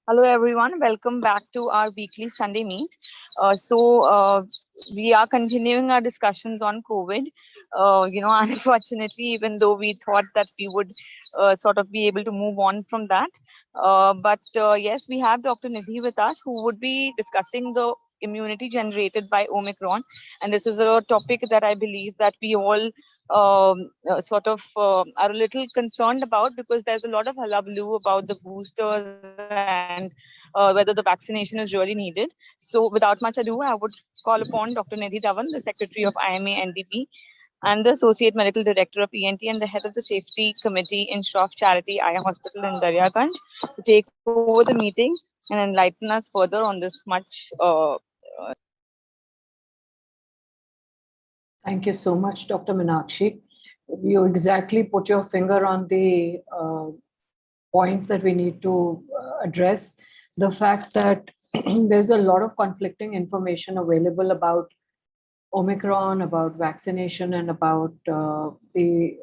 Hello, everyone. Welcome back to our weekly Sunday meet. So, we are continuing our discussions on COVID. Unfortunately, even though we thought that we would sort of be able to move on from that, but yes, we have Dr. Nidhi with us who would be discussing the immunity generated by Omicron, and this is a topic that I believe that we all are a little concerned about because there's a lot of hullabaloo about the boosters and whether the vaccination is really needed. So, without much ado, I would call upon Dr. Nidhi Dhawan, the Secretary of IMA NDP, and the Associate Medical Director of ENT and the Head of the Safety Committee in Shroff Charity Eye Hospital in Daryaganj, to take over the meeting and enlighten us further on this much. Thank you so much, Dr. Meenakshi. You exactly put your finger on the point that we need to address. The fact that there's a lot of conflicting information available about Omicron, about vaccination, and about the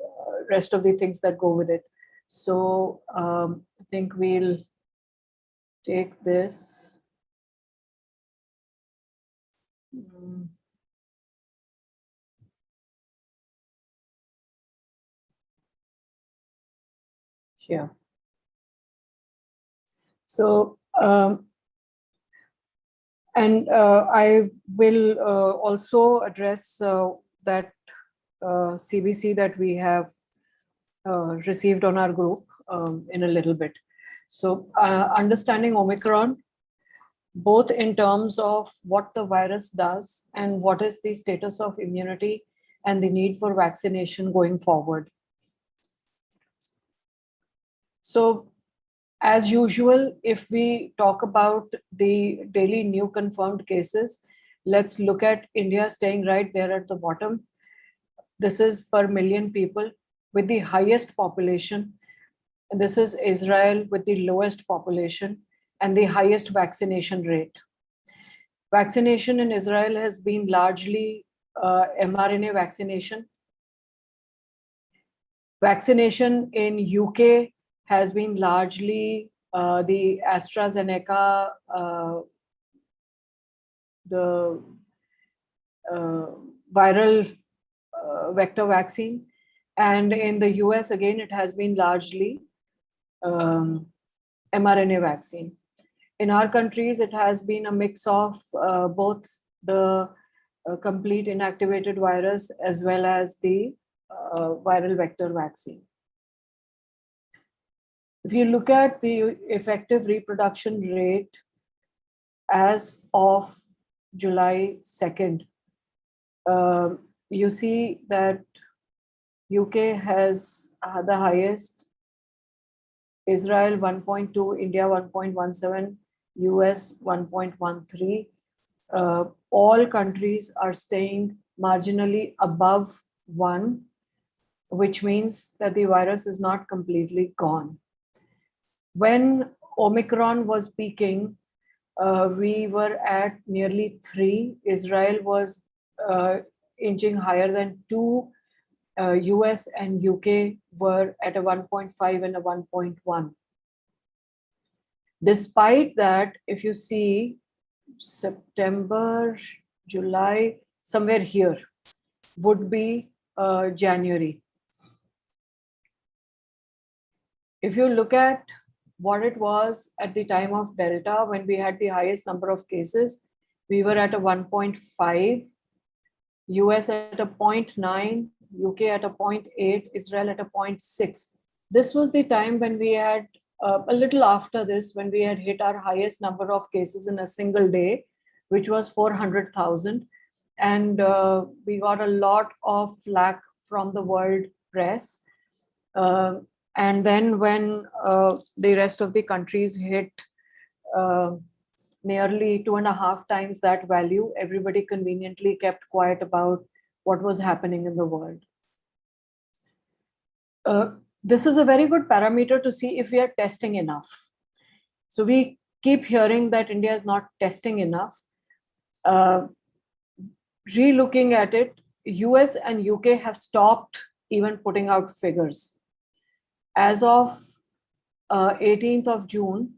rest of the things that go with it. So I think we'll take this. Here. So, I will also address that CBC that we have received on our group in a little bit. So, understanding Omicron, both in terms of what the virus does and what is the status of immunity and the need for vaccination going forward. So, as usual, if we talk about the daily new confirmed cases, let's look at India staying right there at the bottom. This is per million people with the highest population. And this is Israel with the lowest population and the highest vaccination rate. Vaccination in Israel has been largely mRNA vaccination. Vaccination in UK has been largely the AstraZeneca, the viral vector vaccine. And in the US, again, it has been largely mRNA vaccine. In our countries, it has been a mix of both the complete inactivated virus as well as the viral vector vaccine. If you look at the effective reproduction rate as of July 2nd, you see that UK has the highest, Israel 1.2, India 1.17, US 1.13. All countries are staying marginally above 1, which means that the virus is not completely gone. When Omicron was peaking, we were at nearly 3. Israel was inching higher than 2. US and UK were at a 1.5 and a 1.1. Despite that, if you see September, July, somewhere here would be January. If you look at what it was at the time of Delta, when we had the highest number of cases, we were at a 1.5, US at a 0.9, UK at a 0.8, Israel at a 0.6. This was the time when we had, a little after this, when we had hit our highest number of cases in a single day, which was 400,000. And we got a lot of flack from the world press. And then when the rest of the countries hit nearly 2.5 times that value, everybody conveniently kept quiet about what was happening in the world. This is a very good parameter to see if we are testing enough. So we keep hearing that India is not testing enough. Re-looking at it, US and UK have stopped even putting out figures. As of 18th of June,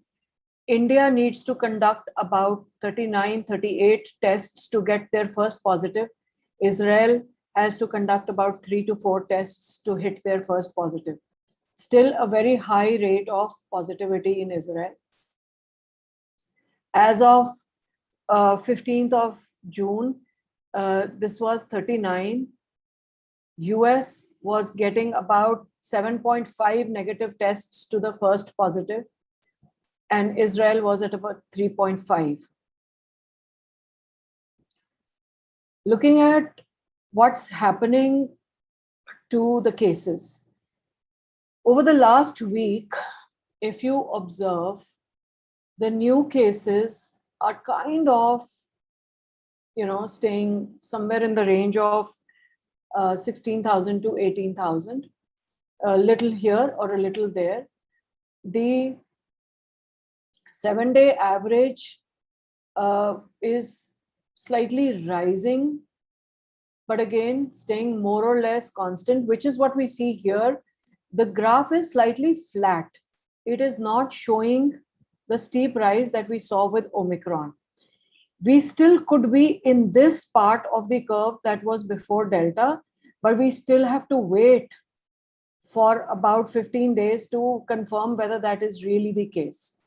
India needs to conduct about 39, 38 tests to get their first positive. Israel has to conduct about 3 to 4 tests to hit their first positive. Still a very high rate of positivity in Israel. As of 15th of June, this was 39. US was getting about 7.5 negative tests to the first positive, and Israel was at about 3.5. Looking at what's happening to the cases. Over the last week, if you observe, the new cases are kind of, staying somewhere in the range of 16,000 to 18,000, a little here or a little there. The 7-day average is slightly rising, but again, staying more or less constant, which is what we see here. The graph is slightly flat. It is not showing the steep rise that we saw with Omicron. We still could be in this part of the curve that was before Delta, but we still have to wait for about 15 days to confirm whether that is really the case.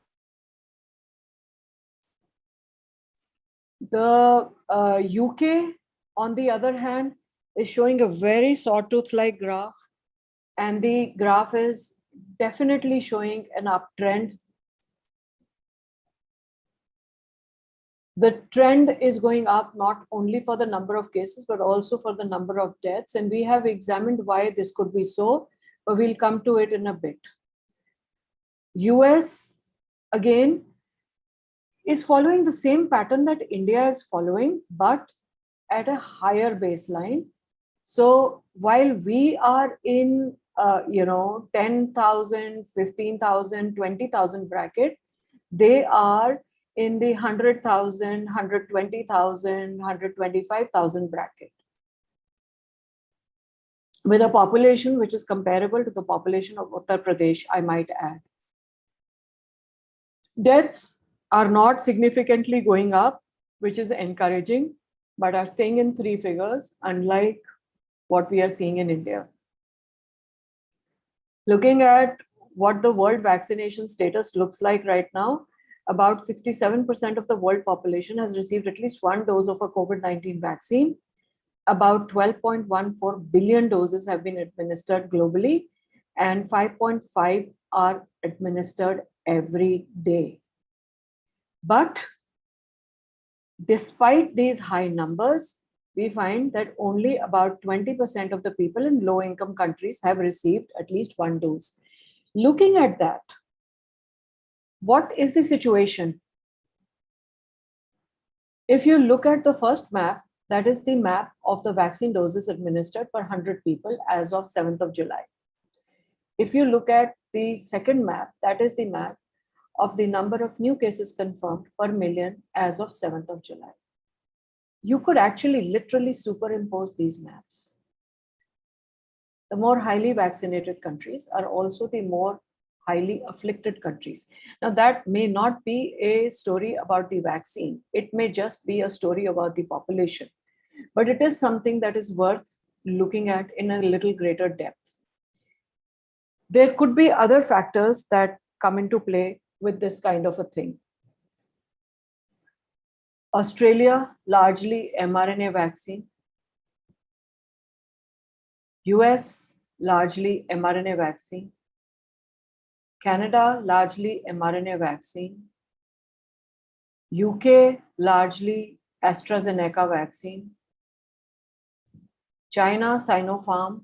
The UK, on the other hand, is showing a very sawtooth-like graph, and the graph is definitely showing an uptrend. The trend is going up not only for the number of cases, but also for the number of deaths. And we have examined why this could be so, but we'll come to it in a bit. US, again, is following the same pattern that India is following, but at a higher baseline. So while we are in, 10,000, 15,000, 20,000 bracket, they are in the 100,000, 120,000, 125,000 bracket, with a population which is comparable to the population of Uttar Pradesh, I might add. Deaths are not significantly going up, which is encouraging, but are staying in 3 figures, unlike what we are seeing in India. Looking at what the world vaccination status looks like right now, about 67% of the world population has received at least 1 dose of a COVID-19 vaccine. About 12.14 billion doses have been administered globally, and 5.5 are administered every day. But despite these high numbers, we find that only about 20% of the people in low-income countries have received at least 1 dose. Looking at that, what is the situation? If you look at the first map, that is the map of the vaccine doses administered per 100 people as of 7th of July. If you look at the second map, that is the map of the number of new cases confirmed per million as of 7th of July. You could actually literally superimpose these maps. The more highly vaccinated countries are also the more highly afflicted countries. Now, that may not be a story about the vaccine. It may just be a story about the population. But it is something that is worth looking at in a little greater depth. There could be other factors that come into play with this kind of a thing. Australia, largely mRNA vaccine. US, largely mRNA vaccine. Canada, largely mRNA vaccine. UK, largely AstraZeneca vaccine. China, Sinopharm.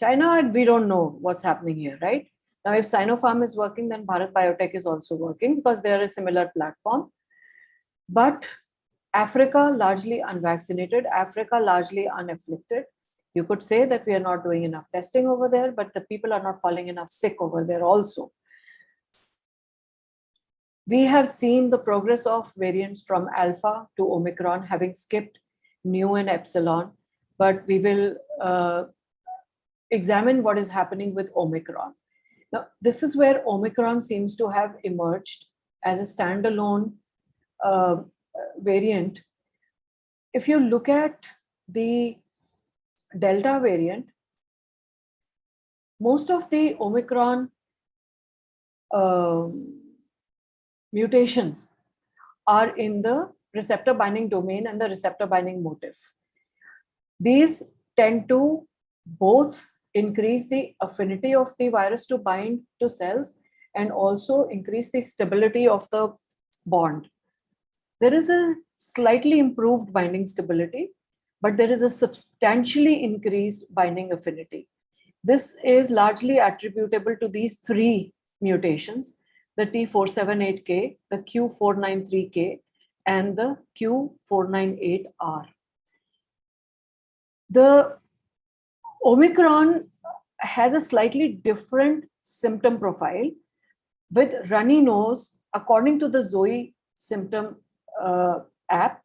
China, we don't know what's happening here, right? Now, if Sinopharm is working, then Bharat Biotech is also working because they are a similar platform. But Africa, largely unvaccinated, Africa, largely unafflicted. You could say that we are not doing enough testing over there, but the people are not falling enough sick over there also. We have seen the progress of variants from Alpha to Omicron, having skipped Nu and Epsilon, but we will examine what is happening with Omicron. Now, this is where Omicron seems to have emerged as a standalone variant. If you look at the Delta variant, most of the Omicron mutations are in the receptor binding domain and the receptor binding motif. These tend to both increase the affinity of the virus to bind to cells and also increase the stability of the bond. There is a slightly improved binding stability, but there is a substantially increased binding affinity. This is largely attributable to these three mutations, the T478K, the Q493K, and the Q498R. The Omicron has a slightly different symptom profile, with runny nose, according to the Zoe symptom app,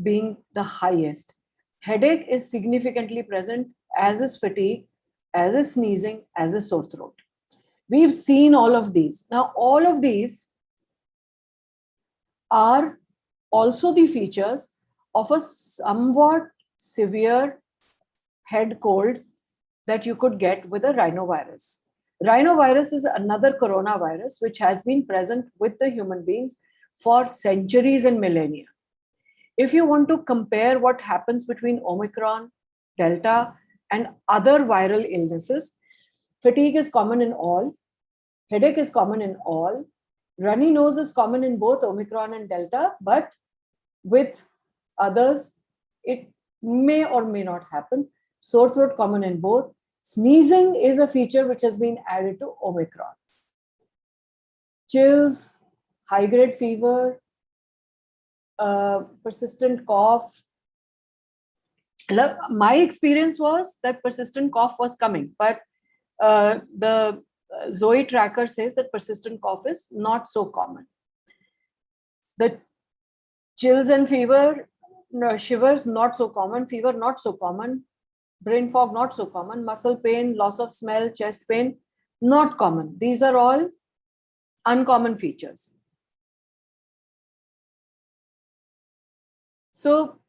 being the highest. Headache is significantly present, as is fatigue, as is sneezing, as is sore throat. We've seen all of these. Now, all of these are also the features of a somewhat severe head cold that you could get with a rhinovirus. Rhinovirus is another coronavirus which has been present with the human beings for centuries and millennia. If you want to compare what happens between Omicron, Delta, and other viral illnesses, fatigue is common in all, headache is common in all, runny nose is common in both Omicron and Delta, but with others, it may or may not happen. Sore throat common in both. Sneezing is a feature which has been added to Omicron. Chills, high-grade fever, persistent cough. My experience was that persistent cough was coming, but the Zoe tracker says that persistent cough is not so common. The chills and fever, shivers, not so common. Fever, not so common. Brain fog, not so common. Muscle pain, loss of smell, chest pain, not common. These are all uncommon features. So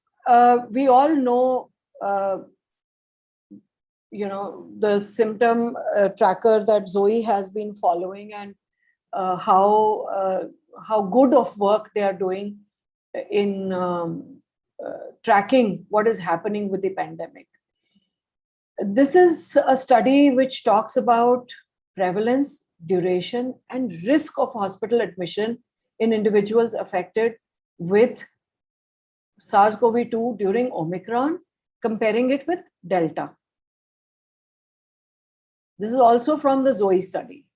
we all know, the symptom tracker that Zoe has been following, and how good of work they are doing in tracking what is happening with the pandemic. This is a study which talks about prevalence, duration, and risk of hospital admission in individuals affected with SARS-CoV-2 during Omicron, comparing it with Delta. This is also from the Zoe study.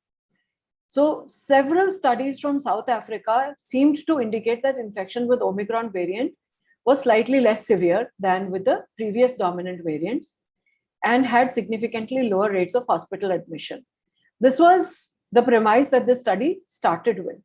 So several studies from South Africa seemed to indicate that infection with Omicron variant was slightly less severe than with the previous dominant variants and had significantly lower rates of hospital admission. This was the premise that this study started with.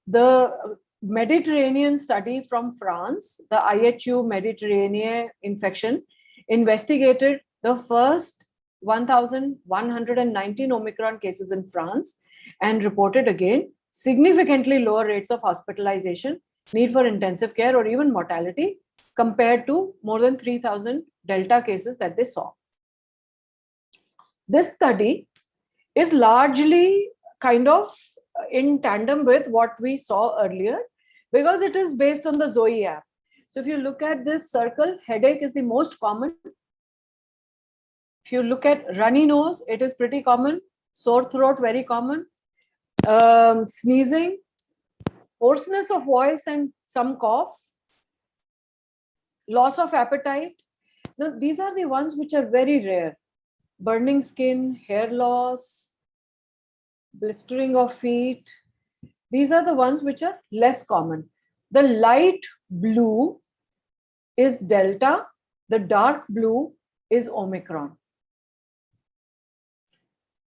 The Mediterranean study from France, the IHU Mediterranean infection, investigated the first 1,119 Omicron cases in France and reported again significantly lower rates of hospitalization, need for intensive care, or even mortality compared to more than 3,000 Delta cases that they saw. This study is largely kind of in tandem with what we saw earlier, because it is based on the Zoe app. So if you look at this circle, headache is the most common. If you look at runny nose, it is pretty common. Sore throat, very common. Sneezing, hoarseness of voice and some cough, loss of appetite. Now, these are the ones which are very rare. Burning skin, hair loss, blistering of feet. These are the ones which are less common. The light blue is Delta. The dark blue is Omicron.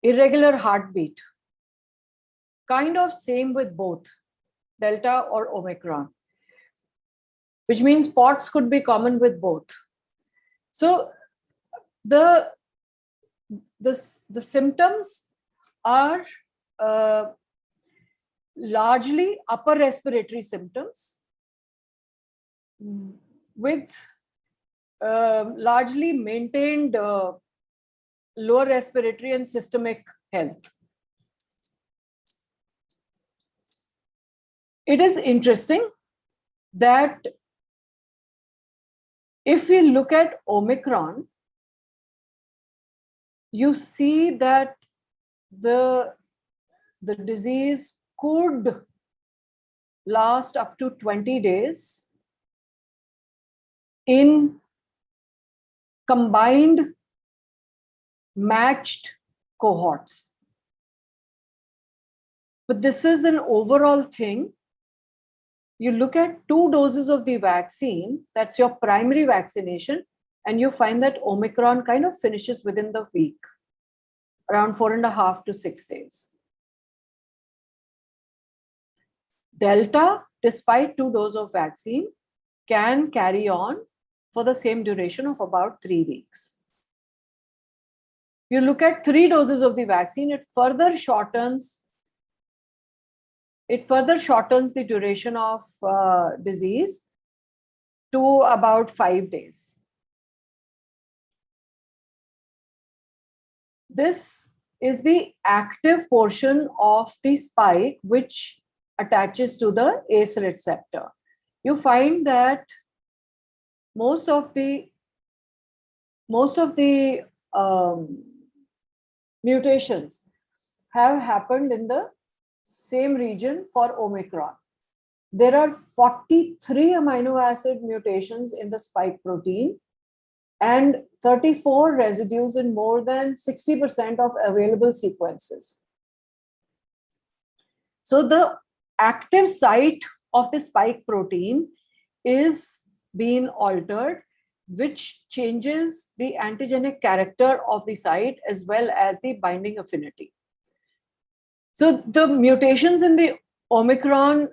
Irregular heartbeat. Kind of same with both Delta or Omicron, which means POTS could be common with both. So the symptoms are largely upper respiratory symptoms with largely maintained lower respiratory and systemic health. It is interesting that if we look at Omicron, you see that the disease could last up to 20 days in combined matched cohorts. But this is an overall thing. You look at 2 doses of the vaccine, that's your primary vaccination, and you find that Omicron kind of finishes within the week, around 4.5 to 6 days. Delta, despite 2 doses of vaccine, can carry on for the same duration of about 3 weeks. You look at 3 doses of the vaccine, it further shortens the duration of disease to about 5 days. This is the active portion of the spike which attaches to the ACE receptor. You find that most of the mutations have happened in the same region for Omicron. There are 43 amino acid mutations in the spike protein and 34 residues in more than 60% of available sequences. So the active site of the spike protein is being altered, which changes the antigenic character of the site as well as the binding affinity. So the mutations in the Omicron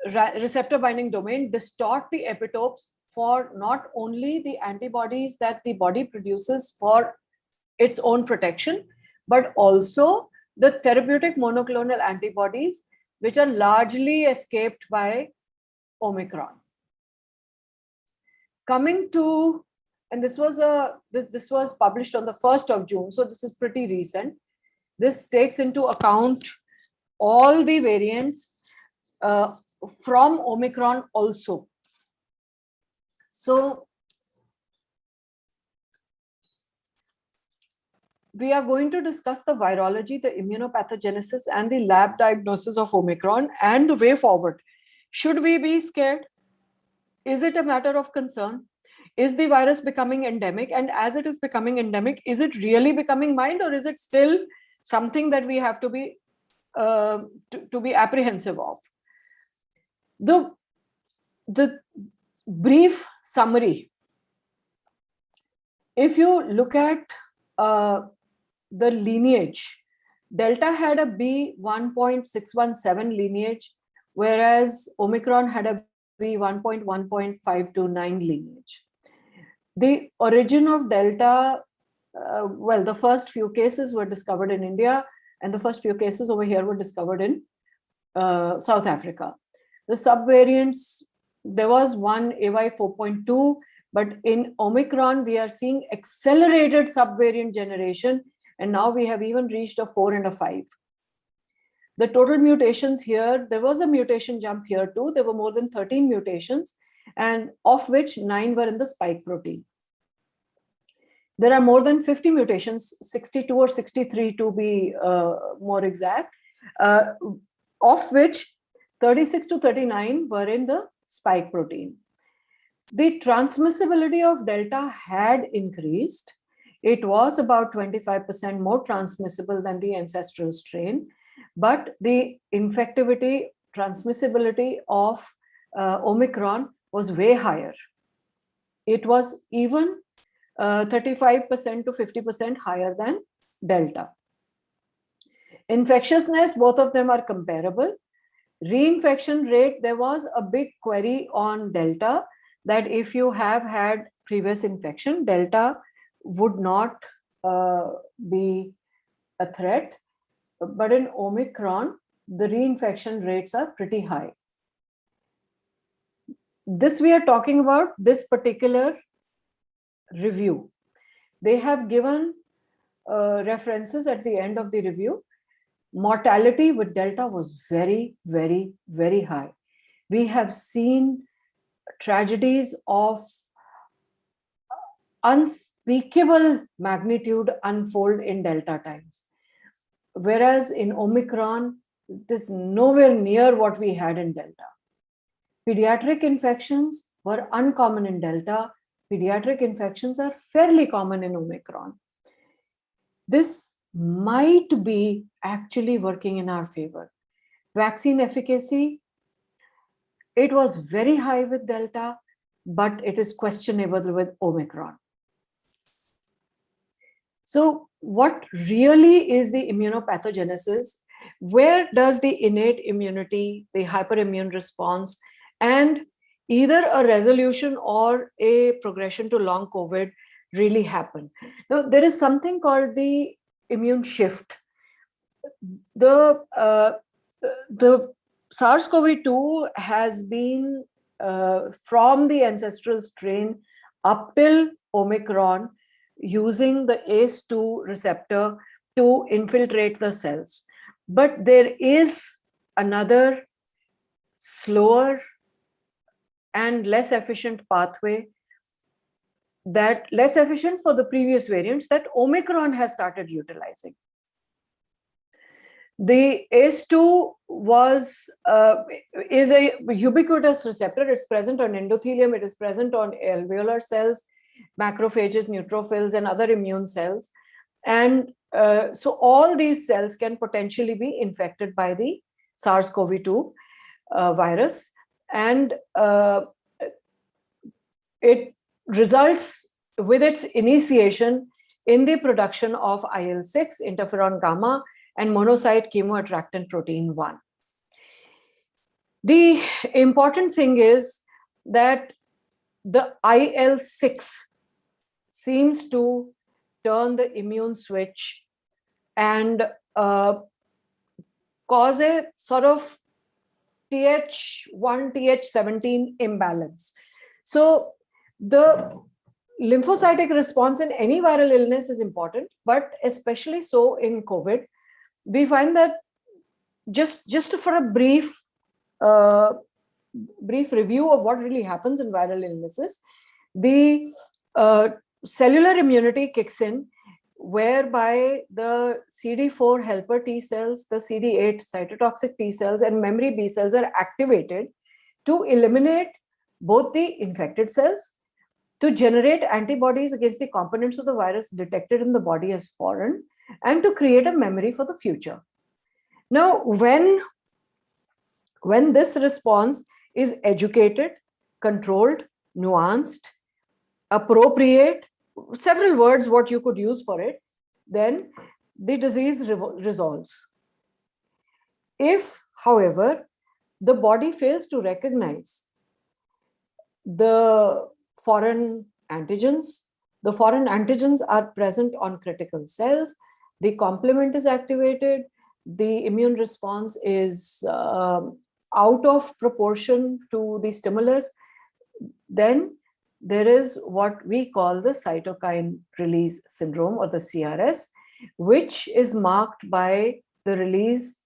receptor binding domain distort the epitopes for not only the antibodies that the body produces for its own protection, but also the therapeutic monoclonal antibodies, which are largely escaped by Omicron. Coming to, and this was published on the 1st of June, so this is pretty recent. This takes into account all the variants from Omicron also. So we are going to discuss the virology, the immunopathogenesis, and the lab diagnosis of Omicron and the way forward. Should we be scared? Is it a matter of concern? Is the virus becoming endemic? And as it is becoming endemic, is it really becoming mild, or is it still something that we have to be apprehensive of? The brief summary. If you look at the lineage, Delta had a B1.617 lineage, whereas Omicron had a B1.1.529 lineage. The origin of Delta, the first few cases were discovered in India, and the first few cases over here were discovered in South Africa. The subvariants, there was one AY 4.2, but in Omicron, we are seeing accelerated subvariant generation, and now we have even reached a 4 and a 5. The total mutations here, there was a mutation jump here too. There were more than 13 mutations, and of which 9 were in the spike protein. There are more than 50 mutations, 62 or 63 to be more exact, of which 36 to 39 were in the spike protein. The transmissibility of Delta had increased. It was about 25% more transmissible than the ancestral strain, but the infectivity, transmissibility of Omicron was way higher. It was even 35% to 50% higher than Delta. Infectiousness, both of them are comparable. Reinfection rate, there was a big query on Delta that if you have had previous infection, Delta would not be a threat. But in Omicron, the reinfection rates are pretty high. This we are talking about this particular review. They have given references at the end of the review. Mortality with Delta was very, very, very high. We have seen tragedies of unspeakable magnitude unfold in Delta times. Whereas in Omicron, it is nowhere near what we had in Delta. Pediatric infections were uncommon in Delta. Pediatric infections are fairly common in Omicron. This might be actually working in our favor. Vaccine efficacy, it was very high with Delta, but it is questionable with Omicron. So what really is the immunopathogenesis? Where does the innate immunity, the hyperimmune response, and either a resolution or a progression to long COVID really happen? Now, there is something called the immune shift. The SARS-CoV-2 has been from the ancestral strain up till Omicron using the ACE2 receptor to infiltrate the cells. But there is another slower and less efficient pathway, that less efficient for the previous variants, that Omicron has started utilizing. The ACE2 is a ubiquitous receptor. It's present on endothelium, it is present on alveolar cells, macrophages, neutrophils, and other immune cells. And so all these cells can potentially be infected by the SARS-CoV-2 virus. And it results with its initiation in the production of IL-6, interferon gamma, and monocyte chemoattractant protein 1. The important thing is that the IL-6 seems to turn the immune switch and cause a sort of Th1, Th17 imbalance. So the lymphocytic response in any viral illness is important, but especially so in COVID. We find that just for a brief review of what really happens in viral illnesses, the cellular immunity kicks in, whereby the CD4 helper T cells, the CD8 cytotoxic T cells, and memory B cells are activated to eliminate both the infected cells, to generate antibodies against the components of the virus detected in the body as foreign, and to create a memory for the future. Now, when this response is educated, controlled, nuanced, appropriate, several words what you could use for it, then the disease resolves. If, however, the body fails to recognize the foreign antigens are present on critical cells, the complement is activated, the immune response is out of proportion to the stimulus, then there is what we call the cytokine release syndrome, or the CRS, which is marked by the release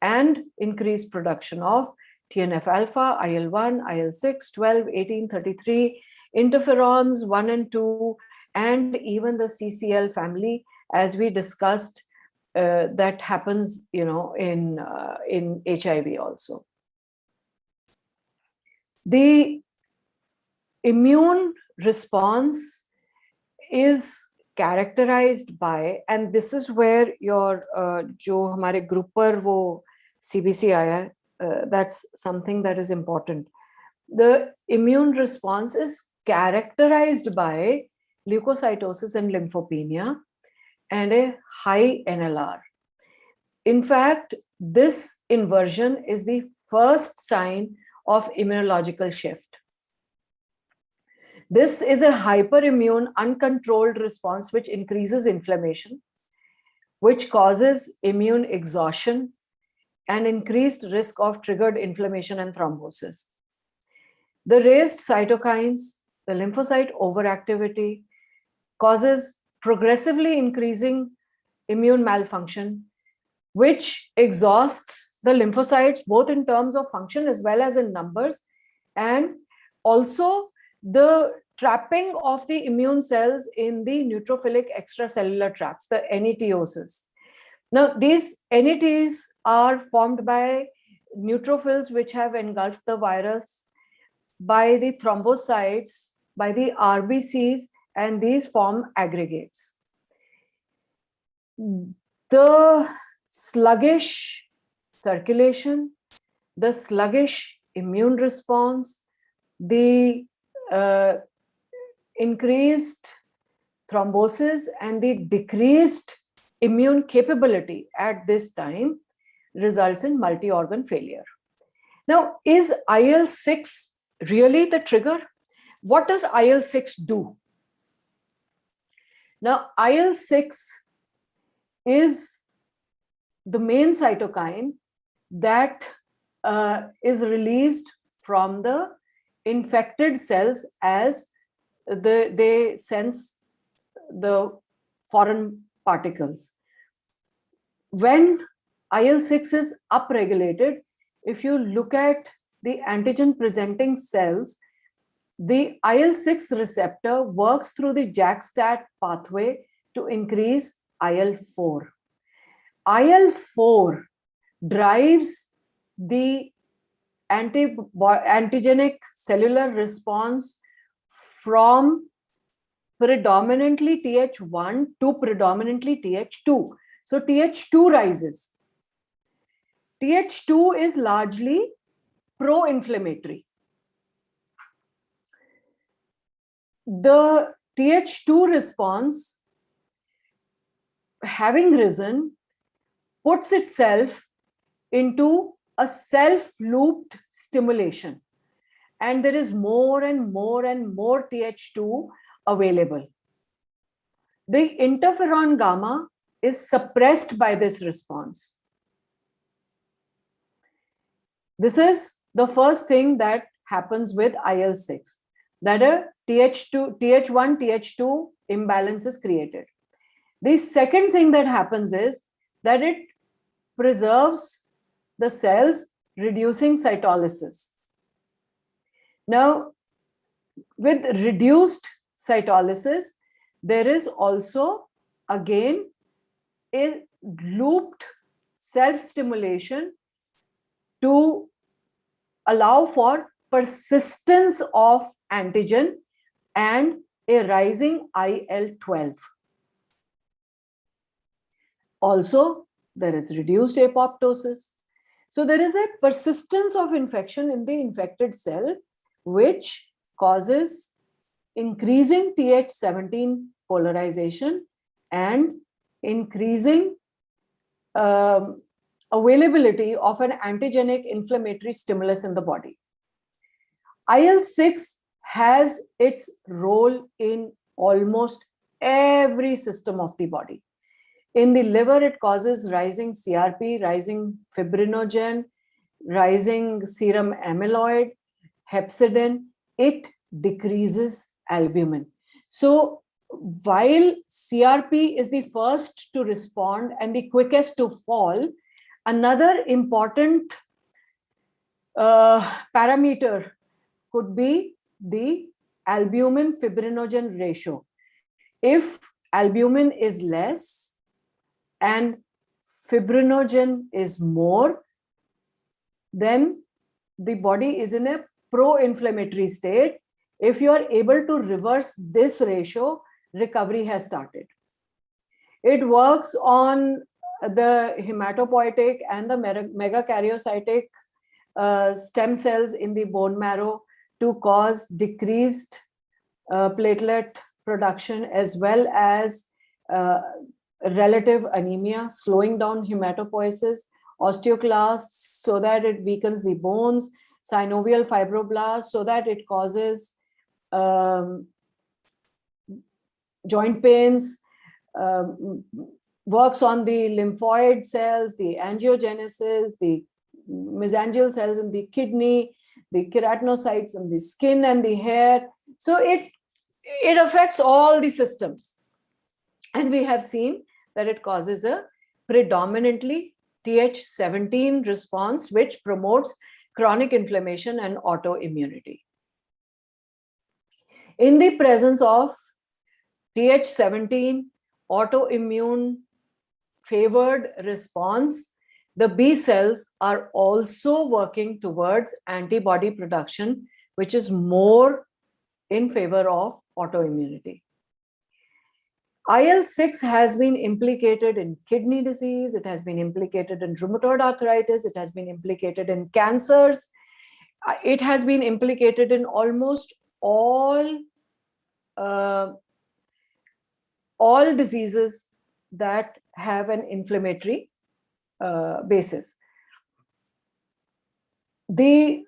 and increased production of TNF alpha, IL-1, IL-6, 12, 18, 33, interferons 1 and 2, and even the CCL family, as we discussed, that happens, in HIV also. The immune response is characterized by, and this is where your जो हमारे group पर वो CBC आया, that's something that is important. The immune response is characterized by leukocytosis and lymphopenia and a high NLR. In fact, this inversion is the first sign of immunological shift. This is a hyperimmune, uncontrolled response which increases inflammation, which causes immune exhaustion, and increased risk of triggered inflammation and thrombosis. The raised cytokines, the lymphocyte overactivity causes progressively increasing immune malfunction, which exhausts the lymphocytes both in terms of function as well as in numbers, and also the trapping of the immune cells in the neutrophilic extracellular traps, the NEToses. Now, these NETs are formed by neutrophils which have engulfed the virus, by the thrombocytes, by the RBCs, and these form aggregates. The sluggish circulation, the sluggish immune response, the increased thrombosis, and the decreased immune capability at this time results in multi-organ failure. Now, is IL-6 really the trigger? What does IL-6 do? Now, IL-6 is the main cytokine that is released from the infected cells as they sense the foreign particles. When IL-6 is upregulated, if you look at the antigen presenting cells, the IL-6 receptor works through the JAK-STAT pathway to increase IL-4. IL-4 drives the antigenic cellular response from predominantly Th1 to predominantly Th2. So Th2 rises. Th2 is largely pro-inflammatory. The Th2 response, having risen, puts itself into a self-looped stimulation, and there is more and more and more Th2 available. The interferon gamma is suppressed by this response. This is the first thing that happens with IL-6, that a Th1, Th2 imbalance is created. The second thing that happens is that it preserves the cells, reducing cytolysis. Now, with reduced cytolysis, there is also again a looped self-stimulation to allow for persistence of antigen and a rising IL-12. Also, there is reduced apoptosis. So there is a persistence of infection in the infected cell, which causes increasing Th17 polarization and increasing availability of an antigenic inflammatory stimulus in the body. IL-6 has its role in almost every system of the body. In the liver, it causes rising CRP, rising fibrinogen, rising serum amyloid, hepcidin. It decreases albumin. So while CRP is the first to respond and the quickest to fall, another important parameter could be the albumin fibrinogen ratio. If albumin is less and fibrinogen is more, then the body is in a pro-inflammatory state. If you are able to reverse this ratio, recovery has started. It works on the hematopoietic and the megakaryocytic stem cells in the bone marrow to cause decreased platelet production, as well as relative anemia, slowing down hematopoiesis, osteoclasts so that it weakens the bones, synovial fibroblasts so that it causes joint pains, works on the lymphoid cells, the angiogenesis, the mesangial cells in the kidney, the keratinocytes in the skin and the hair. So it affects all the systems. And we have seen that it causes a predominantly Th17 response, which promotes chronic inflammation and autoimmunity. In the presence of Th17 autoimmune favored response, the B cells are also working towards antibody production, which is more in favor of autoimmunity. IL-6 has been implicated in kidney disease, it has been implicated in rheumatoid arthritis, it has been implicated in cancers, it has been implicated in almost all diseases that have an inflammatory basis. This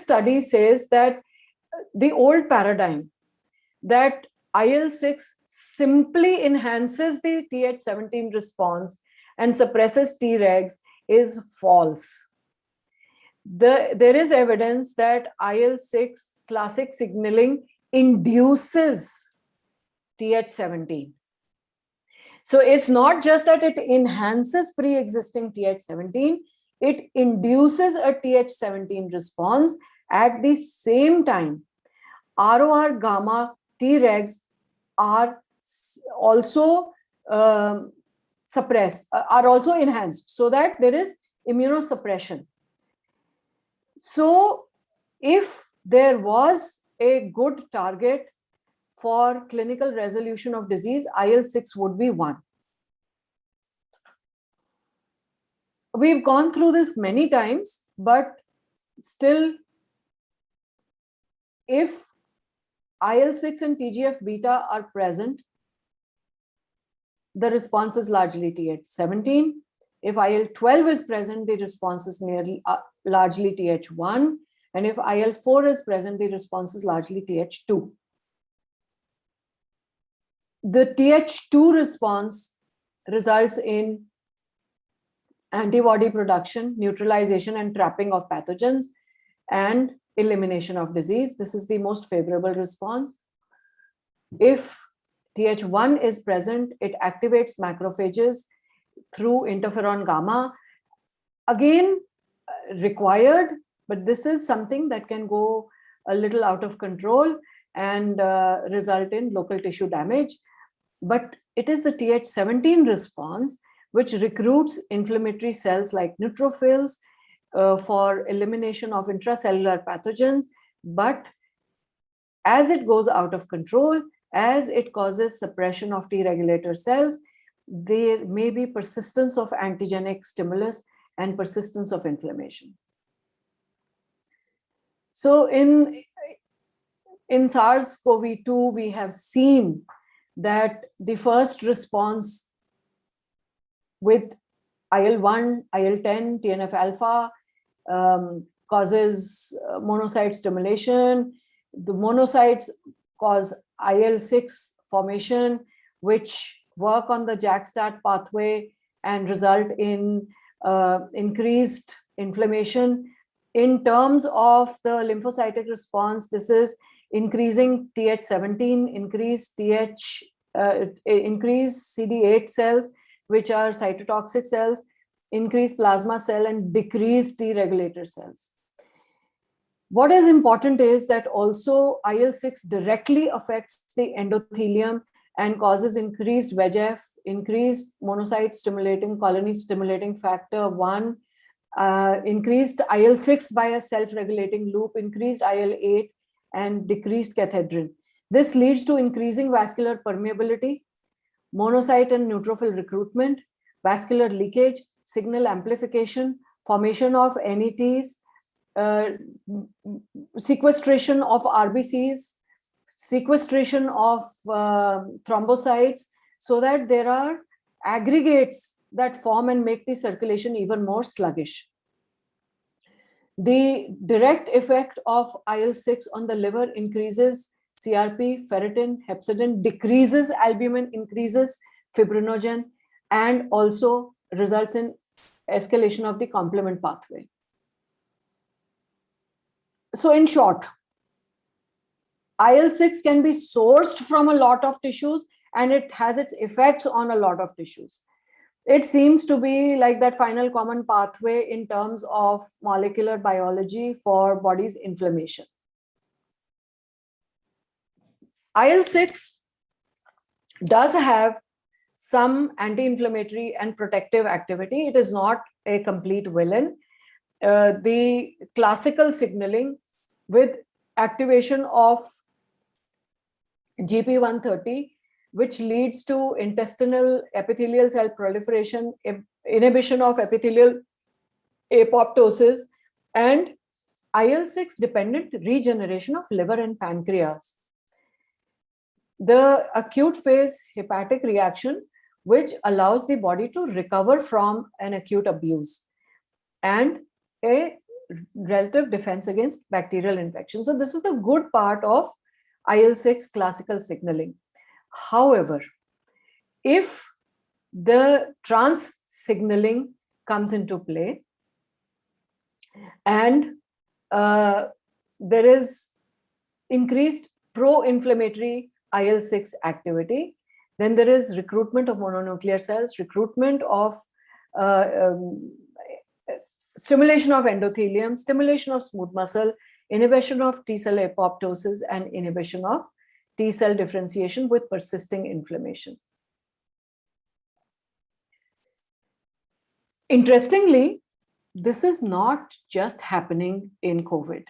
study says that the old paradigm that IL-6 simply enhances the Th17 response and suppresses Tregs is false. There is evidence that IL-6 classic signaling induces Th17. So it's not just that it enhances pre-existing Th17, it induces a Th17 response. At the same time, ROR gamma Tregs are also suppressed, are also enhanced, so that there is immunosuppression. So if there was a good target for clinical resolution of disease, IL-6 would be one. We've gone through this many times, but still, if IL-6 and TGF-beta are present, the response is largely Th17. If IL-12 is present, the response is largely Th1. And if IL-4 is present, the response is largely Th2. The Th2 response results in antibody production, neutralization and trapping of pathogens, and elimination of disease. This is the most favorable response. If Th1 is present, it activates macrophages through interferon gamma. Again, required, but this is something that can go a little out of control and result in local tissue damage. But it is the Th17 response which recruits inflammatory cells like neutrophils for elimination of intracellular pathogens. But as it goes out of control, as it causes suppression of T regulator cells, there may be persistence of antigenic stimulus and persistence of inflammation. So in SARS-CoV-2, we have seen that the first response with IL-1, IL-10, TNF-alpha causes monocyte stimulation. The monocytes cause IL-6 formation, which work on the JAK-STAT pathway and result in increased inflammation. In terms of the lymphocytic response, this is increasing Th17, increased CD8 cells, which are cytotoxic cells, increased plasma cell, and decreased T regulator cells. What is important is that also IL-6 directly affects the endothelium and causes increased VEGF, increased monocyte stimulating, colony stimulating factor 1, increased IL-6 by a self-regulating loop, increased IL-8, and decreased cathedrin. This leads to increasing vascular permeability, monocyte and neutrophil recruitment, vascular leakage, signal amplification, formation of NETs, sequestration of RBCs, sequestration of thrombocytes, so that there are aggregates that form and make the circulation even more sluggish. The direct effect of IL-6 on the liver increases CRP, ferritin, hepcidin, decreases albumin, increases fibrinogen, and also results in escalation of the complement pathway. So in short, IL-6 can be sourced from a lot of tissues, and it has its effects on a lot of tissues. It seems to be like that final common pathway in terms of molecular biology for body's inflammation. IL-6 does have some anti-inflammatory and protective activity. It is not a complete villain. The classical signaling with activation of GP130, which leads to intestinal epithelial cell proliferation, inhibition of epithelial apoptosis, and IL-6 dependent regeneration of liver and pancreas. The acute phase hepatic reaction, which allows the body to recover from an acute abuse, and a relative defense against bacterial infection. So this is the good part of IL-6 classical signaling. However, if the trans signaling comes into play and there is increased pro-inflammatory IL-6 activity, then there is recruitment of mononuclear cells, recruitment of stimulation of endothelium, stimulation of smooth muscle, inhibition of T cell apoptosis, and inhibition of T cell differentiation with persisting inflammation. Interestingly, this is not just happening in COVID.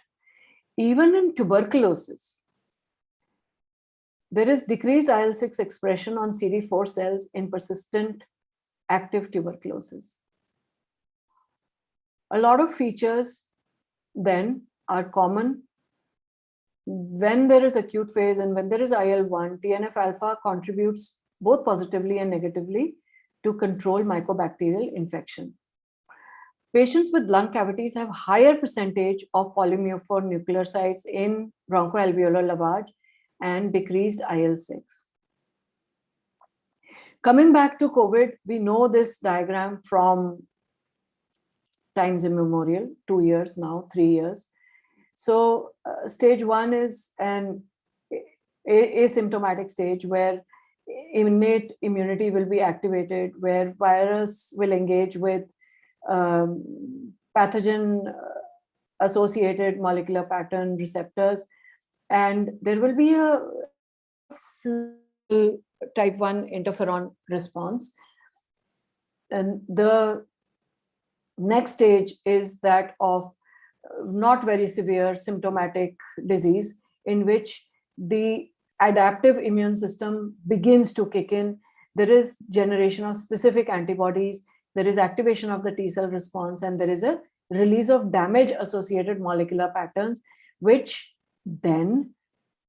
Even in tuberculosis, there is decreased IL-6 expression on CD4 cells in persistent active tuberculosis. A lot of features then are common when there is acute phase, and when there is IL-1, TNF-alpha contributes both positively and negatively to control mycobacterial infection. Patients with lung cavities have higher percentage of polymorpho nucleosides in bronchoalveolar lavage and decreased IL-6. Coming back to COVID, we know this diagram from times immemorial, 2 years now, 3 years. So stage 1 is an asymptomatic stage where innate immunity will be activated, where virus will engage with pathogen associated molecular pattern receptors, and there will be a type 1 interferon response. And the next stage is that of not very severe symptomatic disease, in which the adaptive immune system begins to kick in. There is generation of specific antibodies, there is activation of the T cell response, and there is a release of damage associated molecular patterns, which then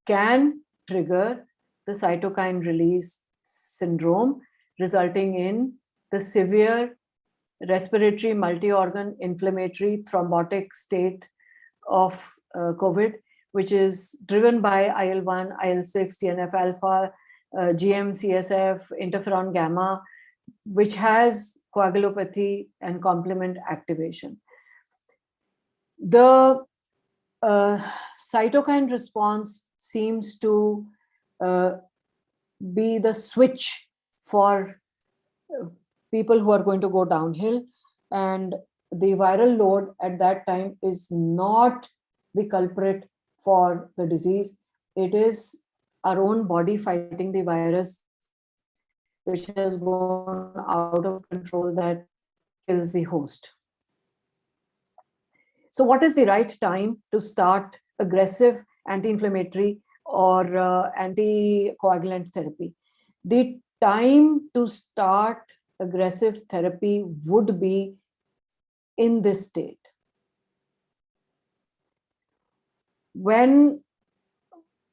can trigger the cytokine release syndrome, resulting in the severe respiratory multi-organ inflammatory thrombotic state of COVID, which is driven by IL-1, IL-6, TNF-alpha, GM-CSF, interferon gamma, which has coagulopathy and complement activation. The cytokine response seems to be the switch for people who are going to go downhill, and the viral load at that time is not the culprit for the disease. It is our own body fighting the virus, which has gone out of control, that kills the host. So what is the right time to start aggressive anti-inflammatory or anticoagulant therapy? The time to start aggressive therapy would be in this state. When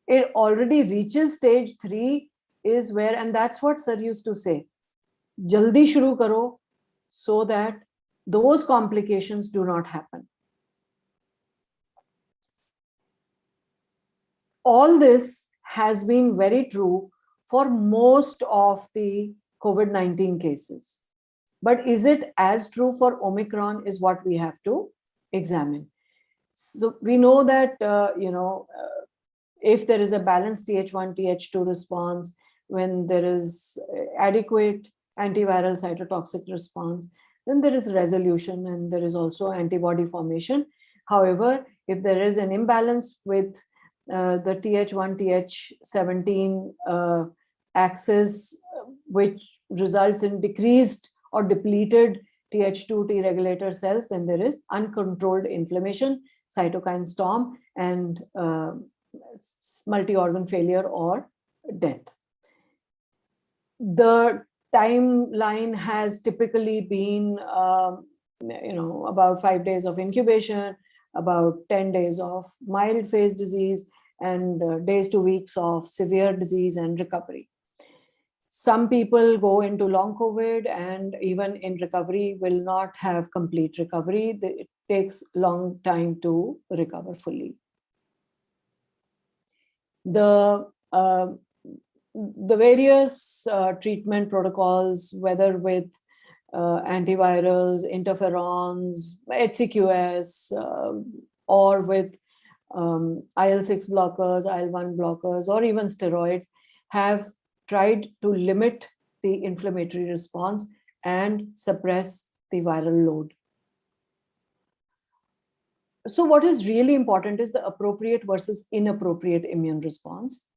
it already reaches stage 3 is where, and that's what sir used to say, jaldi shuru karo, so that those complications do not happen. All this has been very true for most of the COVID-19 cases. But is it as true for Omicron is what we have to examine. So we know that, if there is a balanced Th1, Th2 response, when there is adequate antiviral cytotoxic response, then there is resolution and there is also antibody formation. However, if there is an imbalance with the Th1, Th17 axis, which results in decreased or depleted Th2 T regulator cells, then there is uncontrolled inflammation, cytokine storm, and multi-organ failure or death. The timeline has typically been, about 5 days of incubation, about 10 days of mild phase disease, and days to weeks of severe disease and recovery. Some people go into long COVID and even in recovery will not have complete recovery. It takes long time to recover fully. The various treatment protocols, whether with antivirals, interferons, HCQS, or with IL-6 blockers, IL-1 blockers, or even steroids, have tried to limit the inflammatory response and suppress the viral load. So what is really important is the appropriate versus inappropriate immune response.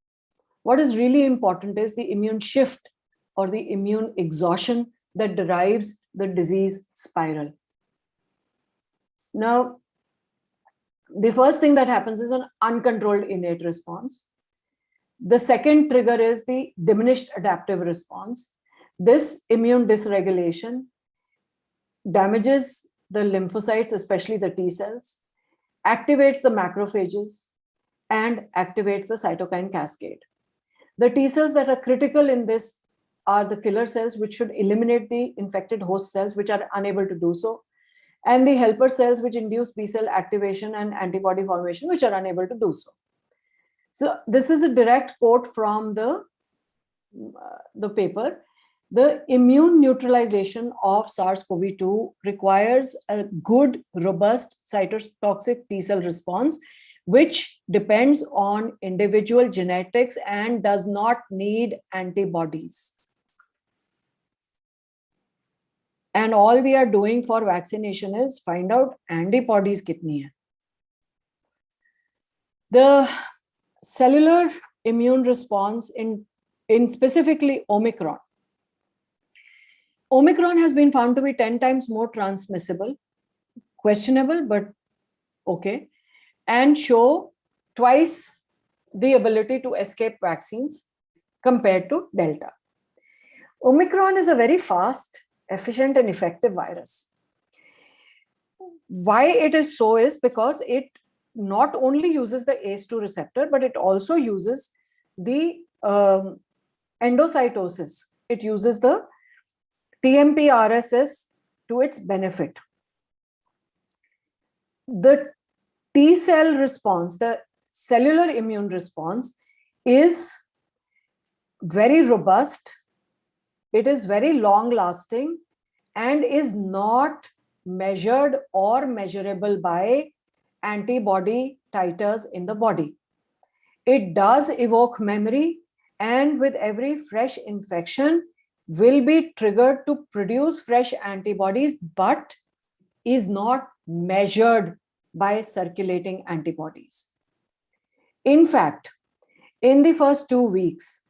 What is really important is the immune shift or the immune exhaustion that derives the disease spiral. Now, the first thing that happens is an uncontrolled innate response. The second trigger is the diminished adaptive response. This immune dysregulation damages the lymphocytes, especially the T cells, activates the macrophages, and activates the cytokine cascade. The T cells that are critical in this are the killer cells, which should eliminate the infected host cells, which are unable to do so, and the helper cells, which induce B cell activation and antibody formation, which are unable to do so. So this is a direct quote from the paper. The immune neutralization of SARS-CoV-2 requires a good, robust cytotoxic T cell response, which depends on individual genetics and does not need antibodies. And all we are doing for vaccination is find out antibodies kitni hai. The cellular immune response in specifically Omicron. Omicron has been found to be 10 times more transmissible, questionable, but okay, and show twice the ability to escape vaccines compared to Delta. Omicron is a very fast, efficient, and effective virus. Why it is so is because it not only uses the ACE2 receptor, but it also uses the endocytosis. It uses the TMP RSS to its benefit. The T cell response, the cellular immune response, is very robust. It is very long lasting and is not measured or measurable by antibody titers in the body. It does evoke memory, and with every fresh infection will be triggered to produce fresh antibodies, but is not measured by circulating antibodies. In fact, in the first 2 weeks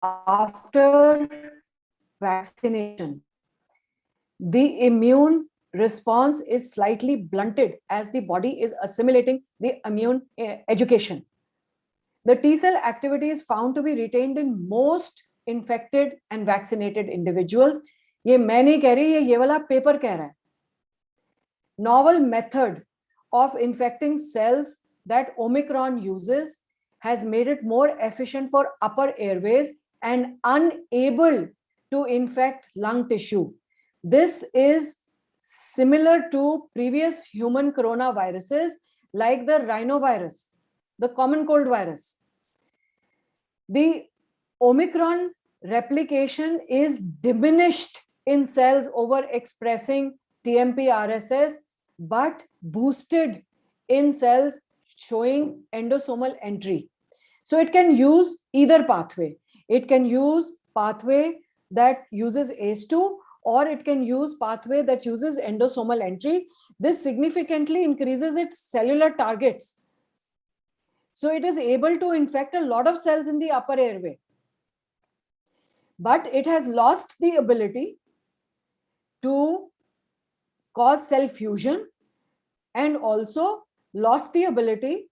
after vaccination, the immune response is slightly blunted as the body is assimilating the immune education. The T cell activity is found to be retained in most infected and vaccinated individuals. ये मैं नहीं कह रही, ये वाला paper कह रहा है. Novel method of infecting cells that Omicron uses has made it more efficient for upper airways and unable to infect lung tissue. This is similar to previous human coronaviruses like the rhinovirus, the common cold virus. The Omicron replication is diminished in cells overexpressing TMP RSS, but boosted in cells showing endosomal entry. So it can use either pathway. It can use pathway that uses ACE2, or it can use pathway that uses endosomal entry. This significantly increases its cellular targets. So it is able to infect a lot of cells in the upper airway. But it has lost the ability to cause cell fusion, and also lost the ability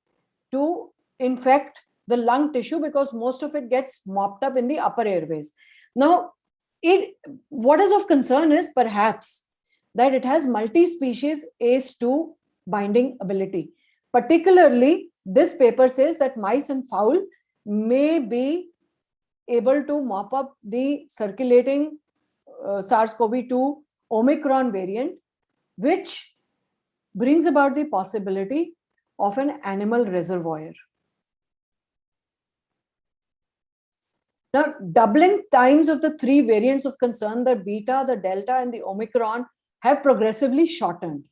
to infect the lung tissue, because most of it gets mopped up in the upper airways. Now, what is of concern is perhaps that it has multi-species ACE2 binding ability. Particularly, this paper says that mice and fowl may be able to mop up the circulating SARS-CoV-2 Omicron variant, which brings about the possibility of an animal reservoir. Now, doubling times of the three variants of concern, the Beta, the Delta, and the Omicron, have progressively shortened.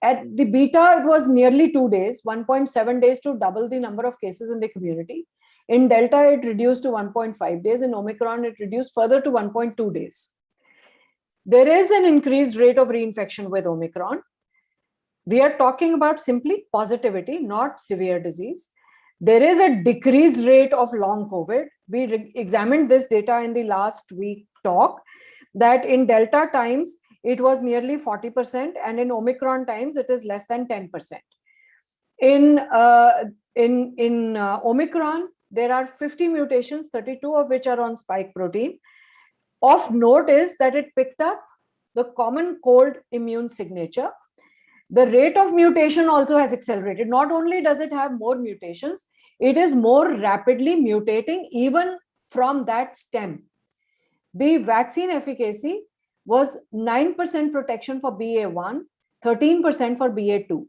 At the Beta, it was nearly 2 days, 1.7 days to double the number of cases in the community. In Delta, it reduced to 1.5 days. In Omicron, it reduced further to 1.2 days. There is an increased rate of reinfection with Omicron. We are talking about simply positivity, not severe disease. There is a decreased rate of long COVID. We examined this data in the last week talk, that in Delta times, it was nearly 40%, and in Omicron times, it is less than 10%. In Omicron, there are 50 mutations, 32 of which are on spike protein. Of note is that it picked up the common cold immune signature. The rate of mutation also has accelerated. Not only does it have more mutations, it is more rapidly mutating even from that stem. The vaccine efficacy was 9% protection for BA1, 13% for BA2.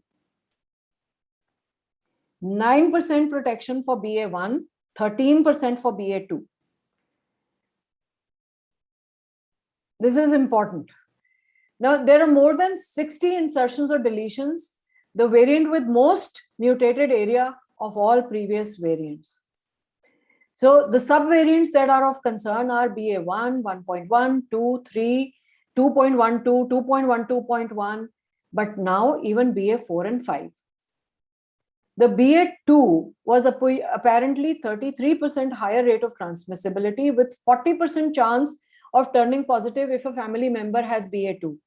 9% protection for BA1, 13% for BA2. This is important. Now, there are more than 60 insertions or deletions, the variant with most mutated area of all previous variants. So the subvariants that are of concern are BA1, 1.1, 2, 3, 2.12, 2.12.1, but now even BA4 and 5. The BA2 was apparently 33% higher rate of transmissibility, with 40% chance of turning positive if a family member has BA2.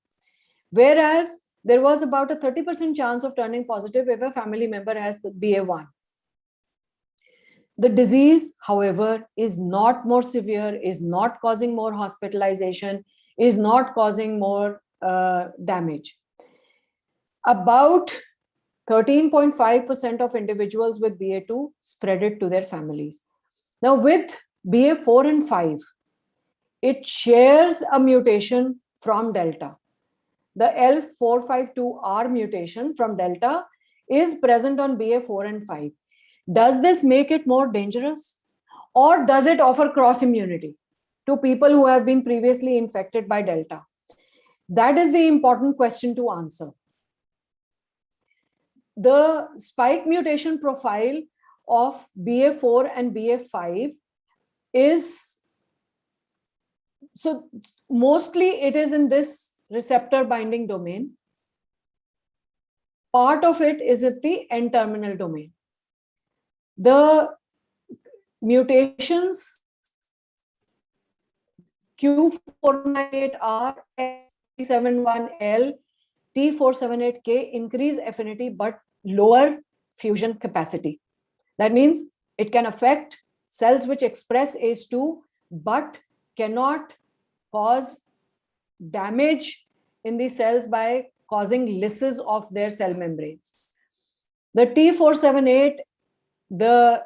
Whereas there was about a 30% chance of turning positive if a family member has the BA1. The disease, however, is not more severe, is not causing more hospitalization, is not causing more damage. About 13.5% of individuals with BA2 spread it to their families. Now, with BA4 and 5, it shares a mutation from Delta. The L452R mutation from Delta is present on BA4 and 5. Does this make it more dangerous? Or does it offer cross immunity to people who have been previously infected by Delta? That is the important question to answer. The spike mutation profile of BA4 and BA5 is, so mostly it is in this receptor binding domain. Part of it is at the N-terminal domain. The mutations Q498R, S371L, T478K increase affinity but lower fusion capacity. That means it can affect cells which express ACE2 but cannot cause damage in the cells by causing lysis of their cell membranes. The T478, the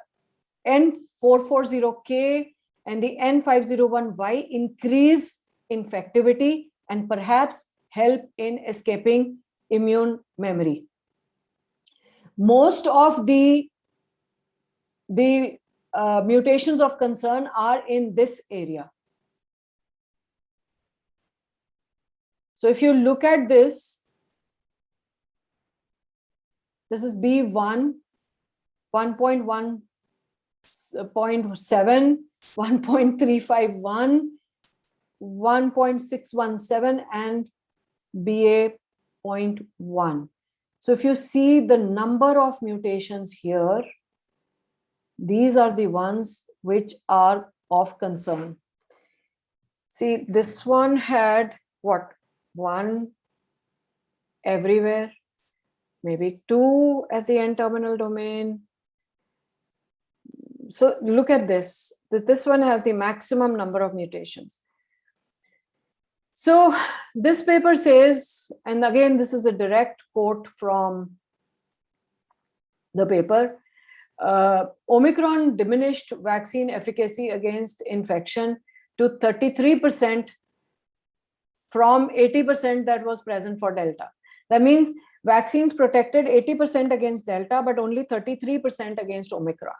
N440K and the N501Y increase infectivity and perhaps help in escaping immune memory. Most of the mutations of concern are in this area. So if you look at this is B1, 1.1.7, 1.351, 1.617, and BA.1. So if you see the number of mutations here, these are the ones which are of concern. See, this one had what? 1 everywhere, maybe 2 at the N-terminal domain. So look at this. This one has the maximum number of mutations. So this paper says, and again, this is a direct quote from the paper, Omicron diminished vaccine efficacy against infection to 33% from 80% that was present for Delta. That means vaccines protected 80% against Delta, but only 33% against Omicron.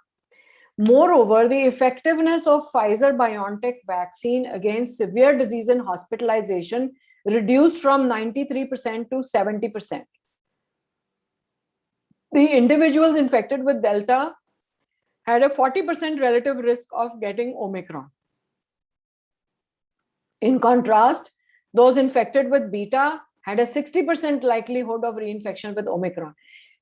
Moreover, the effectiveness of Pfizer-BioNTech vaccine against severe disease and hospitalization reduced from 93% to 70%. The individuals infected with Delta had a 40% relative risk of getting Omicron. In contrast, those infected with Beta had a 60% likelihood of reinfection with Omicron.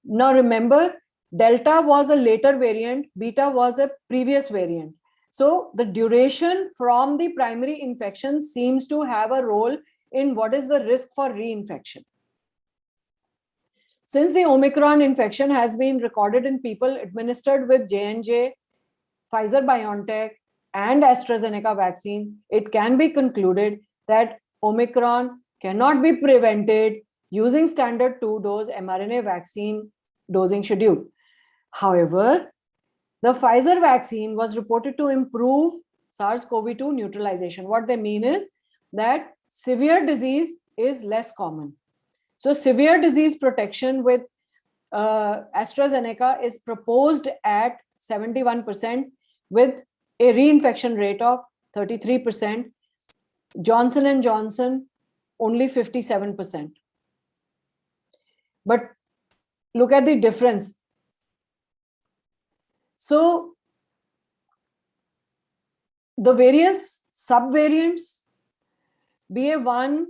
Now remember, Delta was a later variant, Beta was a previous variant. So the duration from the primary infection seems to have a role in what is the risk for reinfection. Since the Omicron infection has been recorded in people administered with J&J, Pfizer-BioNTech, and AstraZeneca vaccines, it can be concluded that Omicron cannot be prevented using standard 2-dose mRNA vaccine dosing schedule. However, the Pfizer vaccine was reported to improve SARS-CoV-2 neutralization. What they mean is that severe disease is less common. So severe disease protection with AstraZeneca is proposed at 71% with a reinfection rate of 33%. Johnson & Johnson only 57%. But look at the difference. So the various subvariants, BA1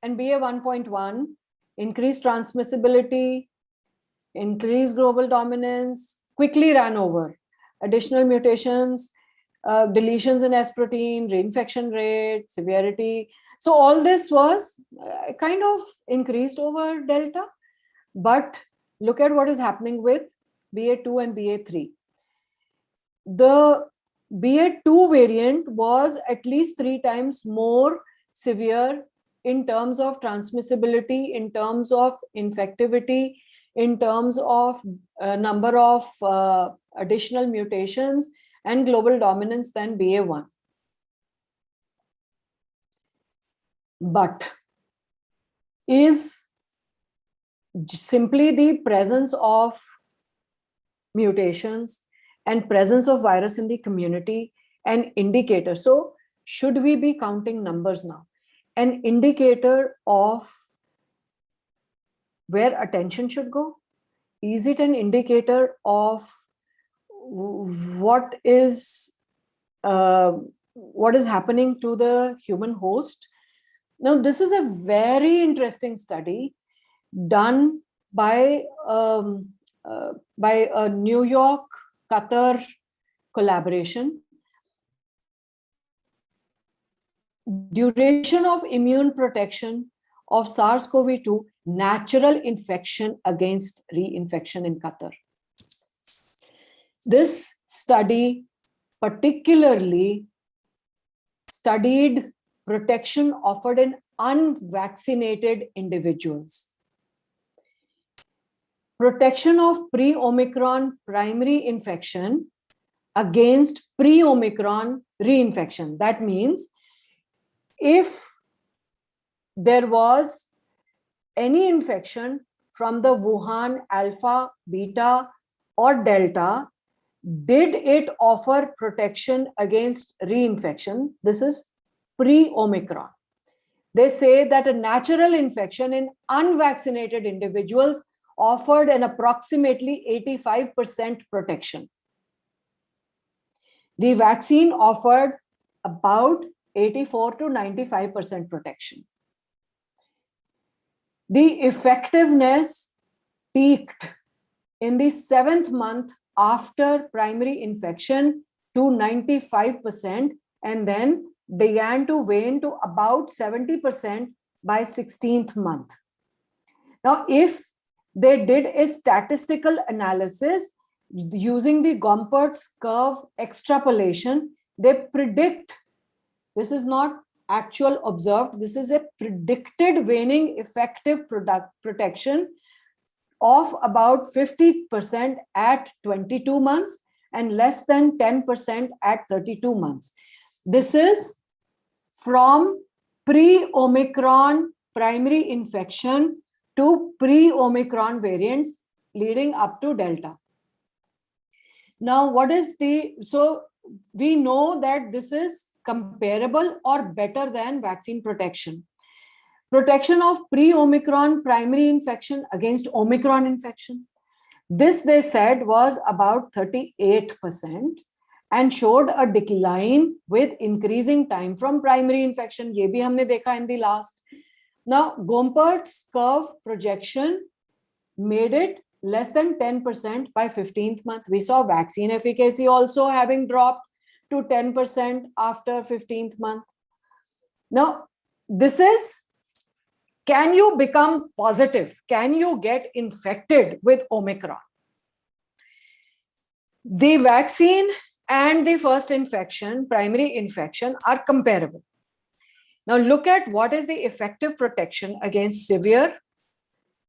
and BA1.1, increased transmissibility, increased global dominance, quickly ran over. Additional mutations, deletions in S protein, reinfection rate, severity. So all this was kind of increased over Delta. But look at what is happening with BA2 and BA3. The BA2 variant was at least 3 times more severe in terms of transmissibility, in terms of infectivity, in terms of number of additional mutations and global dominance than BA1. But is simply the presence of mutations and presence of virus in the community an indicator? So should we be counting numbers now? An indicator of where attention should go? Is it an indicator of what is happening to the human host? Now, this is a very interesting study done by a New York, Qatar collaboration. Duration of immune protection of SARS-CoV-2 natural infection against reinfection in Qatar. This study particularly studied protection offered in unvaccinated individuals. Protection of pre-Omicron primary infection against pre-Omicron reinfection. That means if there was any infection from the Wuhan Alpha, Beta, or Delta, Did it offer protection against reinfection? This is pre-Omicron. They say that a natural infection in unvaccinated individuals offered an approximately 85% protection. The vaccine offered about 84 to 95% protection. The effectiveness peaked in the 7th month after primary infection to 95%, and then began to wane to about 70% by 16th month. Now, if they did a statistical analysis using the Gompertz curve extrapolation, they predict, this is not actual observed, this is a predicted waning effective protection of about 50% at 22 months and less than 10% at 32 months. This is from pre-Omicron primary infection to pre-Omicron variants leading up to Delta. Now, so we know that this is comparable or better than vaccine protection. Protection of pre-Omicron primary infection against Omicron infection. This, they said, was about 38% and showed a decline with increasing time from primary infection. Ye bhi humne dekha in the last. Now, Gompertz curve projection made it less than 10% by 15th month. We saw vaccine efficacy also having dropped to 10% after 15th month. Now, this is, can you become positive? Can you get infected with Omicron? The vaccine and the first infection, primary infection, are comparable. Now look at what is the effective protection against severe,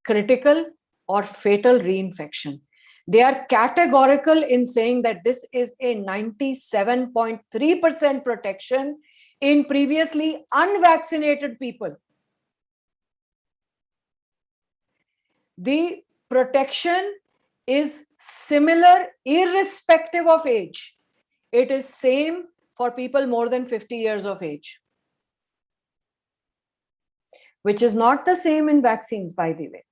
critical, or fatal reinfection. They are categorical in saying that this is a 97.3% protection in previously unvaccinated people. The protection is similar irrespective of age. It is same for people more than 50 years of age, which is not the same in vaccines, by the way.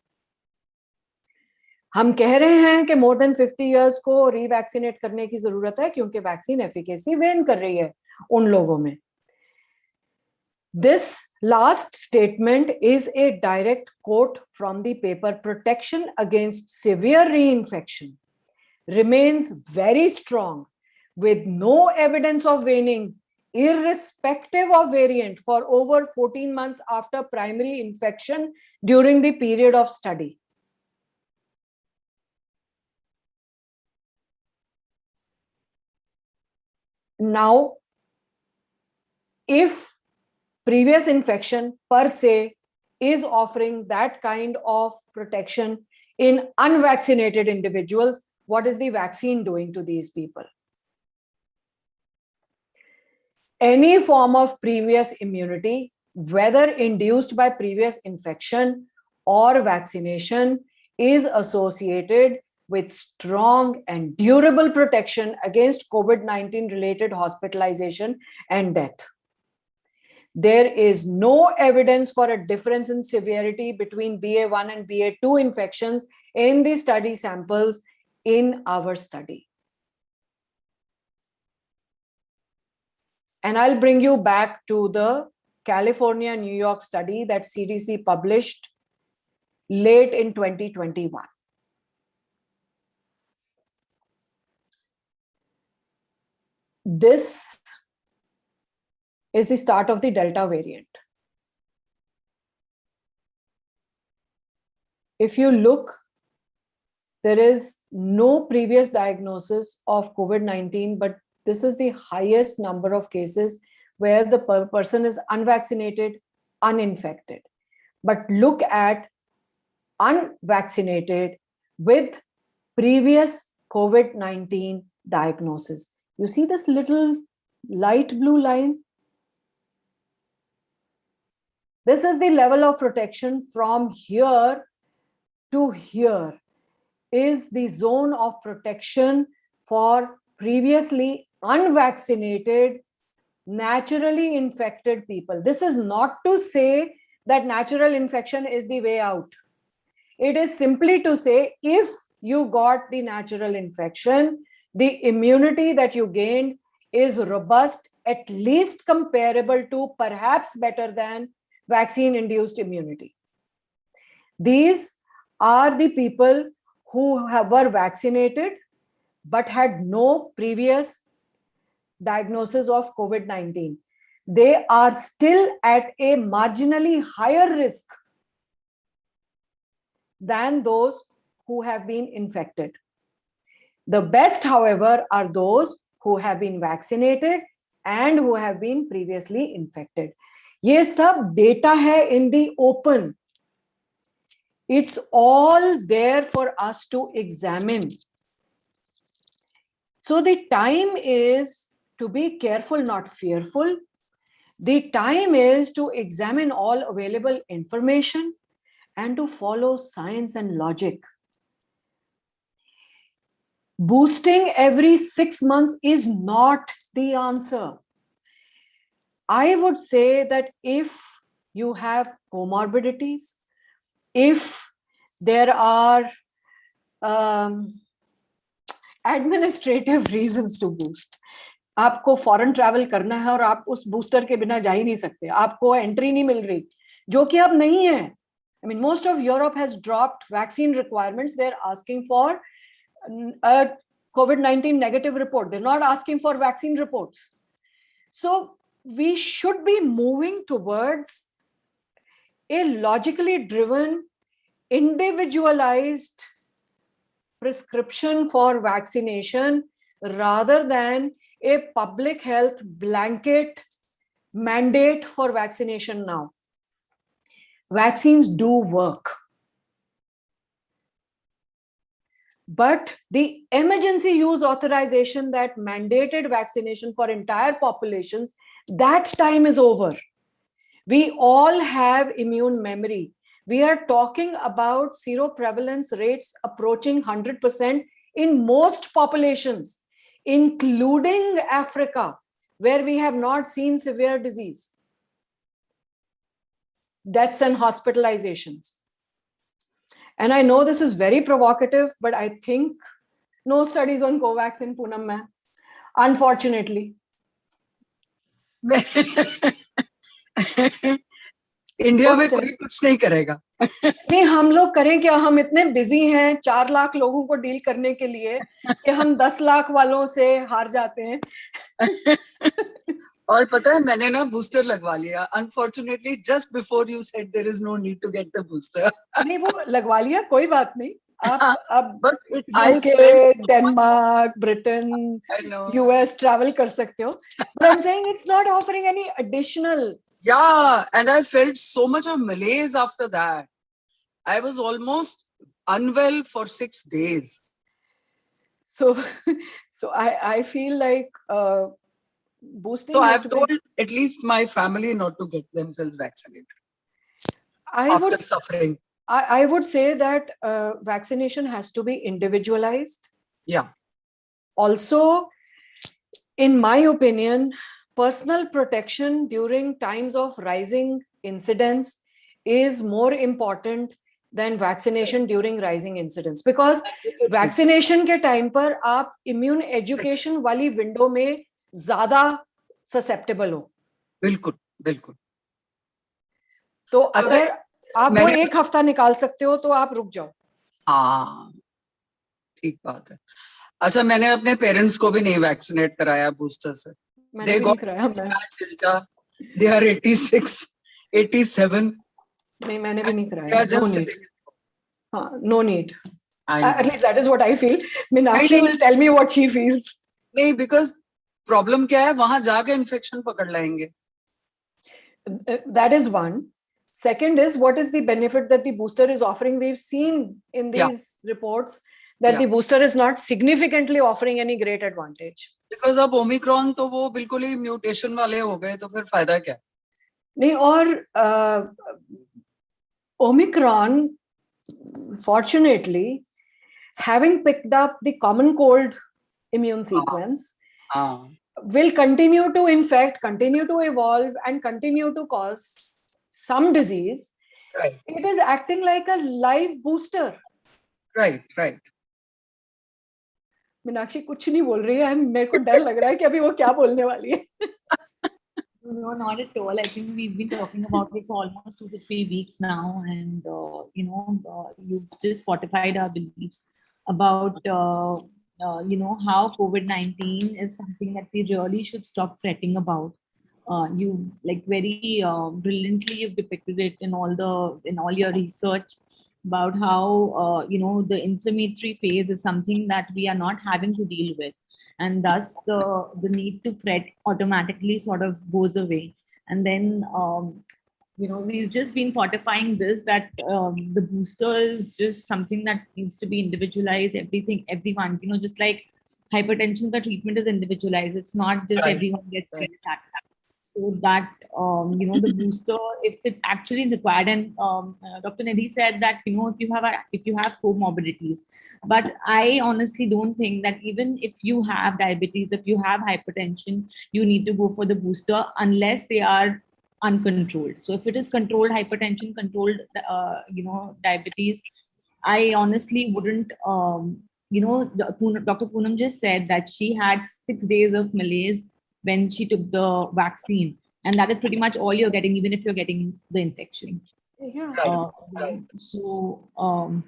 हम कह रहे हैं कि more than 50 years को revaccinate करने की जरूरत है क्योंकि vaccine efficacy wane कर रही है उन लोगों में. This last statement is a direct quote from the paper. Protection against severe reinfection remains very strong with no evidence of waning irrespective of variant for over 14 months after primary infection during the period of study. Now, if previous infection per se is offering that kind of protection in unvaccinated individuals, what is the vaccine doing to these people? Any form of previous immunity, whether induced by previous infection or vaccination, is associated with strong and durable protection against COVID-19 related hospitalization and death. There is no evidence for a difference in severity between BA1 and BA2 infections in the study samples in our study. And I'll bring you back to the California, New York study that CDC published late in 2021. This is the start of the Delta variant. If you look, there is no previous diagnosis of COVID-19, but this is the highest number of cases where the person is unvaccinated, uninfected. But look at unvaccinated with previous COVID-19 diagnosis. You see this little light blue line? This is the level of protection from here to here is the zone of protection for previously unvaccinated, naturally infected people. This is not to say that natural infection is the way out. It is simply to say, if you got the natural infection, the immunity that you gained is robust, at least comparable to, perhaps better than, vaccine-induced immunity. These are the people who were vaccinated but had no previous diagnosis of COVID-19. They are still at a marginally higher risk than those who have been infected. The best, however, are those who have been vaccinated and who have been previously infected. ये सब data है in the open. It's all there for us to examine. So the time is to be careful, not fearful. The time is to examine all available information and to follow science and logic. Boosting every 6 months is not the answer. I would say that if you have comorbidities, if there are administrative reasons to boost, आपको foreign travel करना है और आप उस booster के बिना जा ही नहीं सकते, आपको एंट्री नहीं मिल रही, जो कि अब नहीं है. I mean, most of Europe has dropped vaccine requirements. They're asking for a COVID-19 negative report. They're not asking for vaccine reports. So we should be moving towards a logically driven, individualized prescription for vaccination rather than a public health blanket mandate for vaccination now. Vaccines do work. But the emergency use authorization that mandated vaccination for entire populations, that time is over. We all have immune memory. We are talking about seroprevalence rates approaching 100% in most populations, including Africa, where we have not seen severe disease, deaths and hospitalizations. And I know this is very provocative, but I think no studies on COVAX in Poonam mein, unfortunately. India में कोई कुछ नहीं करेगा. नहीं, हम लोग करें क्या? हम इतने बिजी हैं 4 लाख लोगों को डील करने के लिए कि हम 10 लाख वालों से हार जाते हैं. और पता है, मैंने ना बूस्टर लगवा लिया. Unfortunately just before you said there is no need to get the booster. नहीं, वो लगवा लिया, कोई बात नहीं. आप अब UK, Denmark, Britain, US travel कर सकते हो. But I'm saying it's not offering any additional. Yeah, and I felt so much of malaise after that. I was almost unwell for 6 days. So I feel like boosting. So I've told at least my family not to get themselves vaccinated after suffering. I would say that vaccination has to be individualized. Yeah. Also, in my opinion, personal protection during times of rising incidence is more important than vaccination during rising incidence, because vaccination के time पर आप immune education वाली window में ज़्यादा susceptible हो. बिल्कुल बिल्कुल. तो अगर आप वो 1 हफ्ता निकाल सकते हो तो आप रुक जाओ. हाँ, ठीक बात है. अच्छा, मैंने अपने पेरेंट्स को भी नहीं वैक्सीनेट कराया बूस्टर से. मैंने भी नहीं कराया. They are 86, 87. नहीं, मैंने भी नहीं कराया. No need. हाँ, no need. At least that is what I feel. Meenakshi will tell me what she feels. नहीं, because problem क्या है, वहां जाके इन्फेक्शन पकड़ लाएंगे. That is one. Second is, what is the benefit that the booster is offering? We've seen in these reports that the booster is not significantly offering any great advantage. Because अब Omicron तो वो बिल्कुल ही mutation वाले हो गए, तो फिर फायदा क्या? नहीं, और Omicron, fortunately, having picked up the common cold immune sequence, हाँ will continue to infect, continue to evolve, and continue to cause some disease. right It is acting like a live booster. right Meenakshi कुछ नहीं बोल रही है, मेरे को डर लग रहा है कि अभी वो क्या बोलने वाली है. No, not at all. I think we've been talking about it for almost 2 to 3 weeks now, and you've just fortified our beliefs about how COVID-19 is something that we really should stop fretting about. You like very brilliantly you've depicted it in all your research about how the inflammatory phase is something that we are not having to deal with, and thus the need to fret automatically sort of goes away. And then we've just been fortifying this, that the booster is just something that needs to be individualized. Everyone, just like hypertension, the treatment is individualized. It's not just Right. everyone gets Right. this. So that the booster, if it's actually required, and Dr. Nidhi said that if you have comorbidities, but I honestly don't think that even if you have diabetes, if you have hypertension, you need to go for the booster unless they are uncontrolled. So if it is controlled hypertension, controlled diabetes, I honestly wouldn't. Dr. Poonam just said that she had 6 days of malaise when she took the vaccine, and that is pretty much all you're getting, even if you're getting the infection. Yeah. Right. So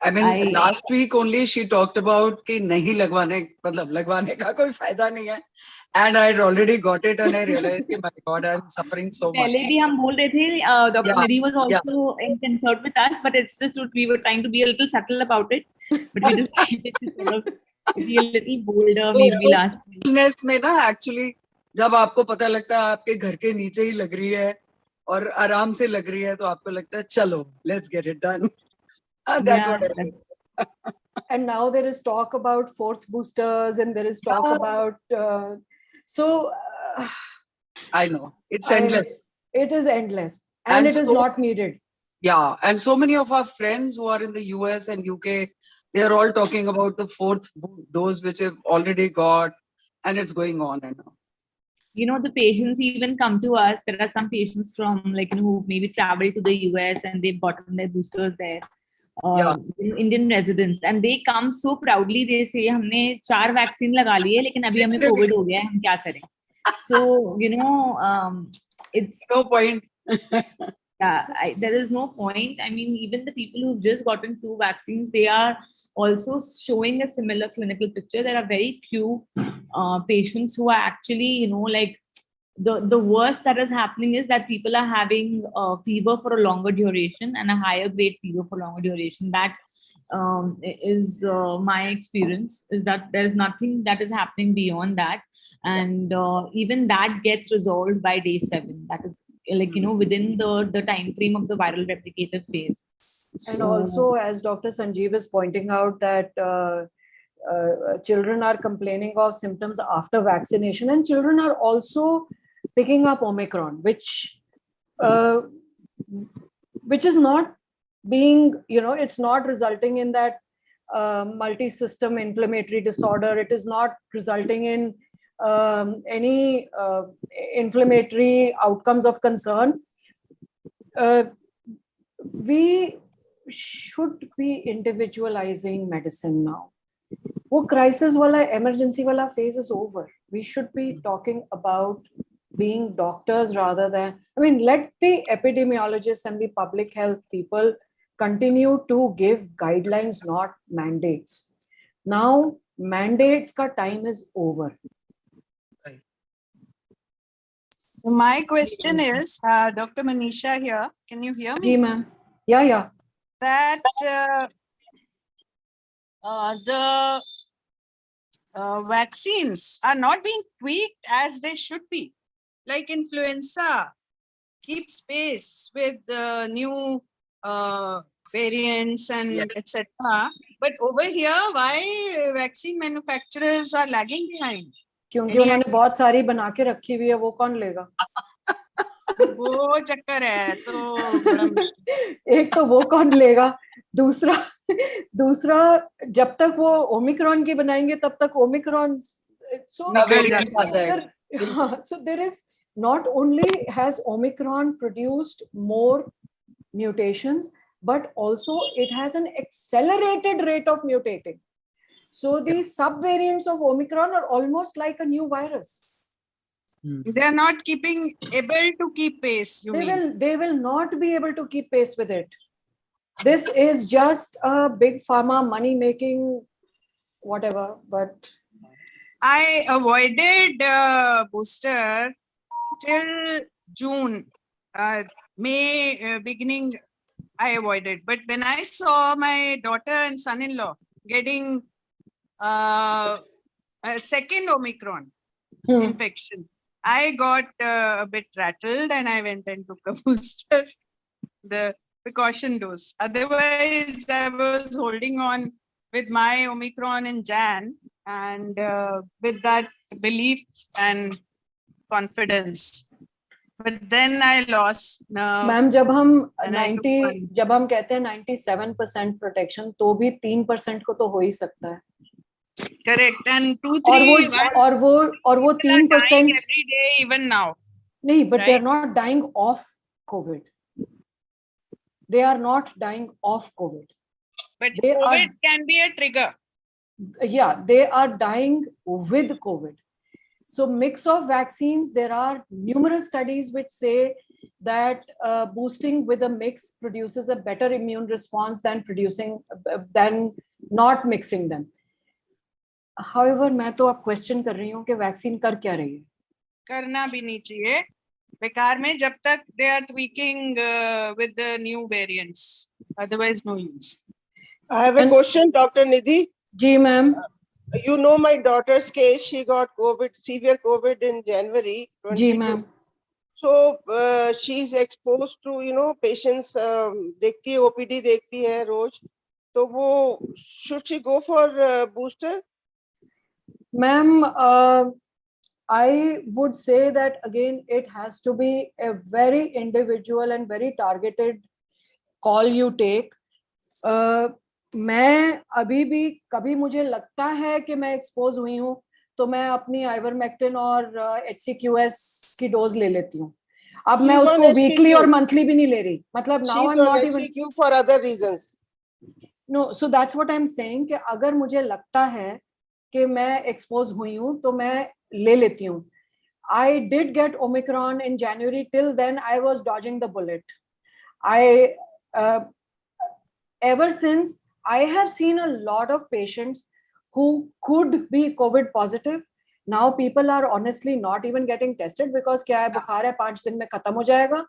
I mean, last week only she talked about कि नहीं लगवाने का कोई फायदा नहीं है, and I had already got it and I realized कि my God, I'm suffering so much. पहले भी हम बोल रहे थे, Dr. Nidhi was also in concert with us, but it's just we were trying to be a little subtle about it, but we decided to sort of be a little bolder maybe last week. Illness में ना actually जब आपको पता लगता है आपके घर के नीचे ही लग रही है और आराम से लग रही है, तो आपको लगता है चलो let's get it done. That's what I think. And now there is talk about fourth boosters, and there is talk about I know it's endless. It is endless, and it is not needed. Yeah, and so many of our friends who are in the US and UK, they are all talking about the fourth dose which have already got, and it's going on and on. The patients even come to us. There are some patients from who maybe traveled to the US and they've gotten their boosters there. Indian residents, and they come so proudly. They say, "हमने 4 vaccine लगा लिए, लेकिन अभी हमें COVID हो गया है, हम क्या करें?" So it's no point. There is no point. I mean, even the people who've just gotten 2 vaccines, they are also showing a similar clinical picture. There are very few patients who are actually, the worst that is happening is that people are having fever for a longer duration and a higher grade fever for longer duration. That is my experience, is that there's nothing that is happening beyond that. And even that gets resolved by day 7. That is within the time frame of the viral replicative phase. And also, as Dr. Sanjeev is pointing out, that children are complaining of symptoms after vaccination, and children are also picking up Omicron, which is not being, it's not resulting in that multi-system inflammatory disorder. It is not resulting in any inflammatory outcomes of concern. We should be individualizing medicine now. वो crisis वाला, emergency वाला phase is over. We should be talking about being doctors rather than, let the epidemiologists and the public health people continue to give guidelines, not mandates. Now, mandates ka time is over. Right. My question is, Dr. Manisha here, can you hear me? Ji, ma'am. Yeah. That the vaccines are not being tweaked as they should be. Like influenza, keeps pace with the new variants and etc. But over here, why vaccine manufacturers are lagging behind? क्योंकि उन्होंने बहुत सारी बना के रखी हुई है, वो कौन लेगा? वो चक्कर है, तो बड़ा मुश्किल। एक तो वो कौन लेगा, दूसरा दूसरा, जब तक वो ओमिक्रॉन की बनाएंगे तब तक Omicron, so there is not only has Omicron produced more mutations, but also it has an accelerated rate of mutating. So these subvariants of Omicron are almost like a new virus. They are not able to keep pace. They will not be able to keep pace with it. This is just a big pharma money making whatever, but I avoided booster till June, May beginning. I avoided, but when I saw my daughter and son-in-law getting a second Omicron infection, I got a bit rattled and I went and took a booster, the precaution dose. Otherwise, I was holding on with my Omicron in Jan and with that belief and confidence. But then I lost. Ma'am जब हम कहते हैं 97% protection, तो भी 3% को तो हो ही सकता है. Correct. And 2-3 और वो 3% every day even now. नहीं, but they are not dying of COVID. They are not dying of COVID. But COVID can be a trigger. Yeah, they are dying with COVID. So mix of vaccines, there are numerous studies which say that boosting with a mix produces a better immune response than not mixing them. However, मैं तो अब question कर रही हूँ कि vaccine कर क्या रही है. करना भी नहीं चाहिए बेकार में, जब तक they are tweaking with the new variants. Otherwise, no use. I have a question, Dr. Nidhi. जी ma'am. You know my daughter's case. She got COVID, severe COVID in January 22. जी ma'am. So she's exposed to patients. देखती है OPD देखती है रोज. तो वो should she go for booster? Ma'am, I would say that again, it has to be a very individual and very targeted call you take. मैं अभी भी कभी मुझे लगता है कि मैं एक्सपोज हुई हूँ तो मैं अपनी आइवरमेक्टिन और HCQS की डोज ले लेती हूँ. अब मैं उसको वीकली और मंथली भी नहीं ले रही. मतलब now I'm not even HCQ for other reasons. No, so that's what I'm saying कि अगर मुझे लगता है कि मैं एक्सपोज हुई हूँ तो मैं ले लेती हूँ. I did get Omicron in January. Till then, I was dodging the bullet. Ever since, I have seen a lot of patients who could be COVID positive. Now people are honestly not even getting tested because क्या है, बुखार है, 5 दिन में खत्म हो जाएगा.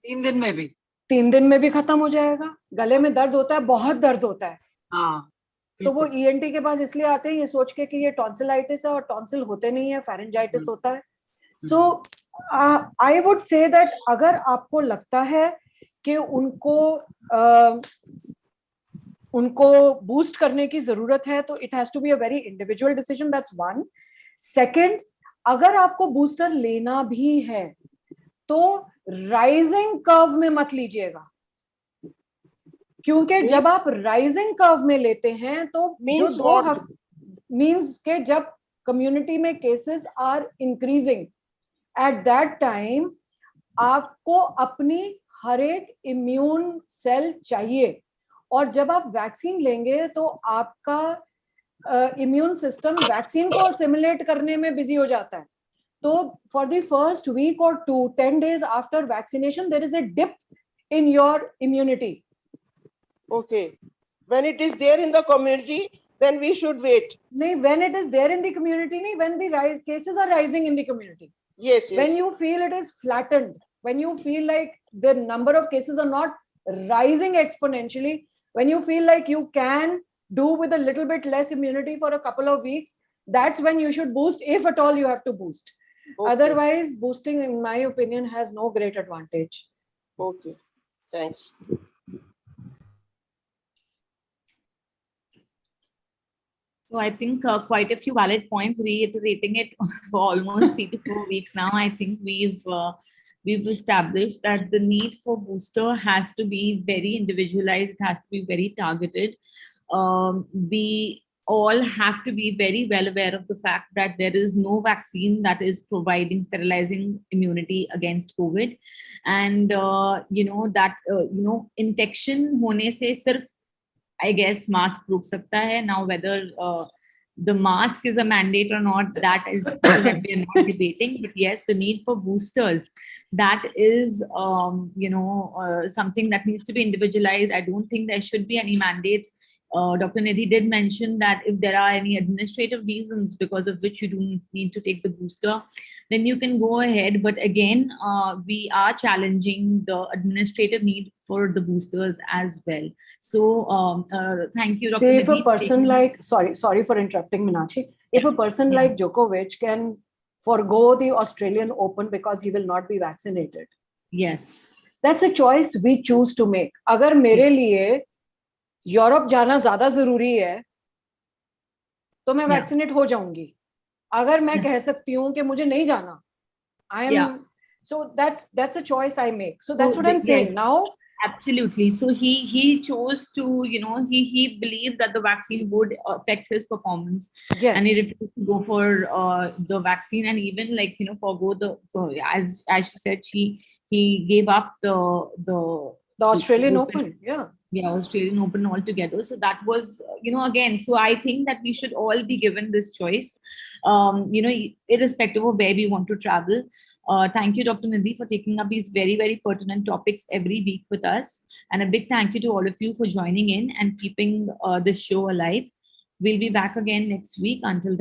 3 दिन में भी. 3 दिन में भी खत्म हो जाएगा. गले में दर्द होता है, बहुत दर्द होता है. हाँ. तो वो ENT के पास इसलिए आते हैं ये सोच के कि ये टॉन्सिलाइटिस है, और टॉन्सिल होते नहीं है, फेरेंजाइटिस होता है. So I would say that अगर आपको लगता है कि उनको बूस्ट करने की जरूरत है तो it has to be a very individual decision. That's one. Second, अगर आपको बूस्टर लेना भी है तो राइजिंग कर्व में मत लीजिएगा, क्योंकि जब आप राइजिंग कर्व में लेते हैं तो मीन्स के जब कम्युनिटी में cases are increasing, at that time आपको अपनी हर एक इम्यून सेल चाहिए, और जब आप वैक्सीन लेंगे तो आपका इम्यून सिस्टम वैक्सीन को असिमिलेट करने में बिजी हो जाता है. तो फॉर द फर्स्ट वीक और 10 days after vaccination there is a dip in your immunity. Okay. When it is there in the community, then we should wait. No, when it is there in the community, when the cases are rising in the community. Yes. When you feel it is flattened, when you feel like the number of cases are not rising exponentially, when you feel like you can do with a little bit less immunity for a couple of weeks, that's when you should boost, if at all you have to boost. Okay. Otherwise, boosting, in my opinion, has no great advantage. Okay. Thanks. So I think quite a few valid points, reiterating it for almost 3 to 4 weeks now. I think we've we've established that the need for booster has to be very individualized, it has to be very targeted. We all have to be very well aware of the fact that there is no vaccine that is providing sterilizing immunity against COVID. And, infection hone se sirf, I guess, mask ruk sakta hai. Now, whether the mask is a mandate or not, that is still that we are not debating. But yes, the need for boosters, that is, something that needs to be individualized. I don't think there should be any mandates. Dr. Nidhi did mention that if there are any administrative reasons because of which you do need to take the booster, then you can go ahead. But again, we are challenging the administrative need for the boosters as well. So thank you, Dr. Say if a Nidhi, person like, sorry for interrupting, Meenakshi. If a person like Djokovic can forego the Australian Open because he will not be vaccinated. Yes. That's a choice we choose to make. अगर मेरे लिए Europe जाना ज्यादा जरूरी है तो मैं vaccinate हो जाऊंगी. अगर मैं कह सकती हूँ कि मुझे नहीं जाना, so that's a choice I make. So that's what I'm saying now. Absolutely. So he chose to, he believed that the vaccine would affect his performance. Yes. And he refused to go for the vaccine, and even forgo as she said, he gave up the Australian Open. Yeah, Australian Open altogether. So that was, again, so I think that we should all be given this choice, irrespective of where we want to travel. Thank you, Dr. Nidhi, for taking up these very, very pertinent topics every week with us. And a big thank you to all of you for joining in and keeping this show alive. We'll be back again next week. Until then.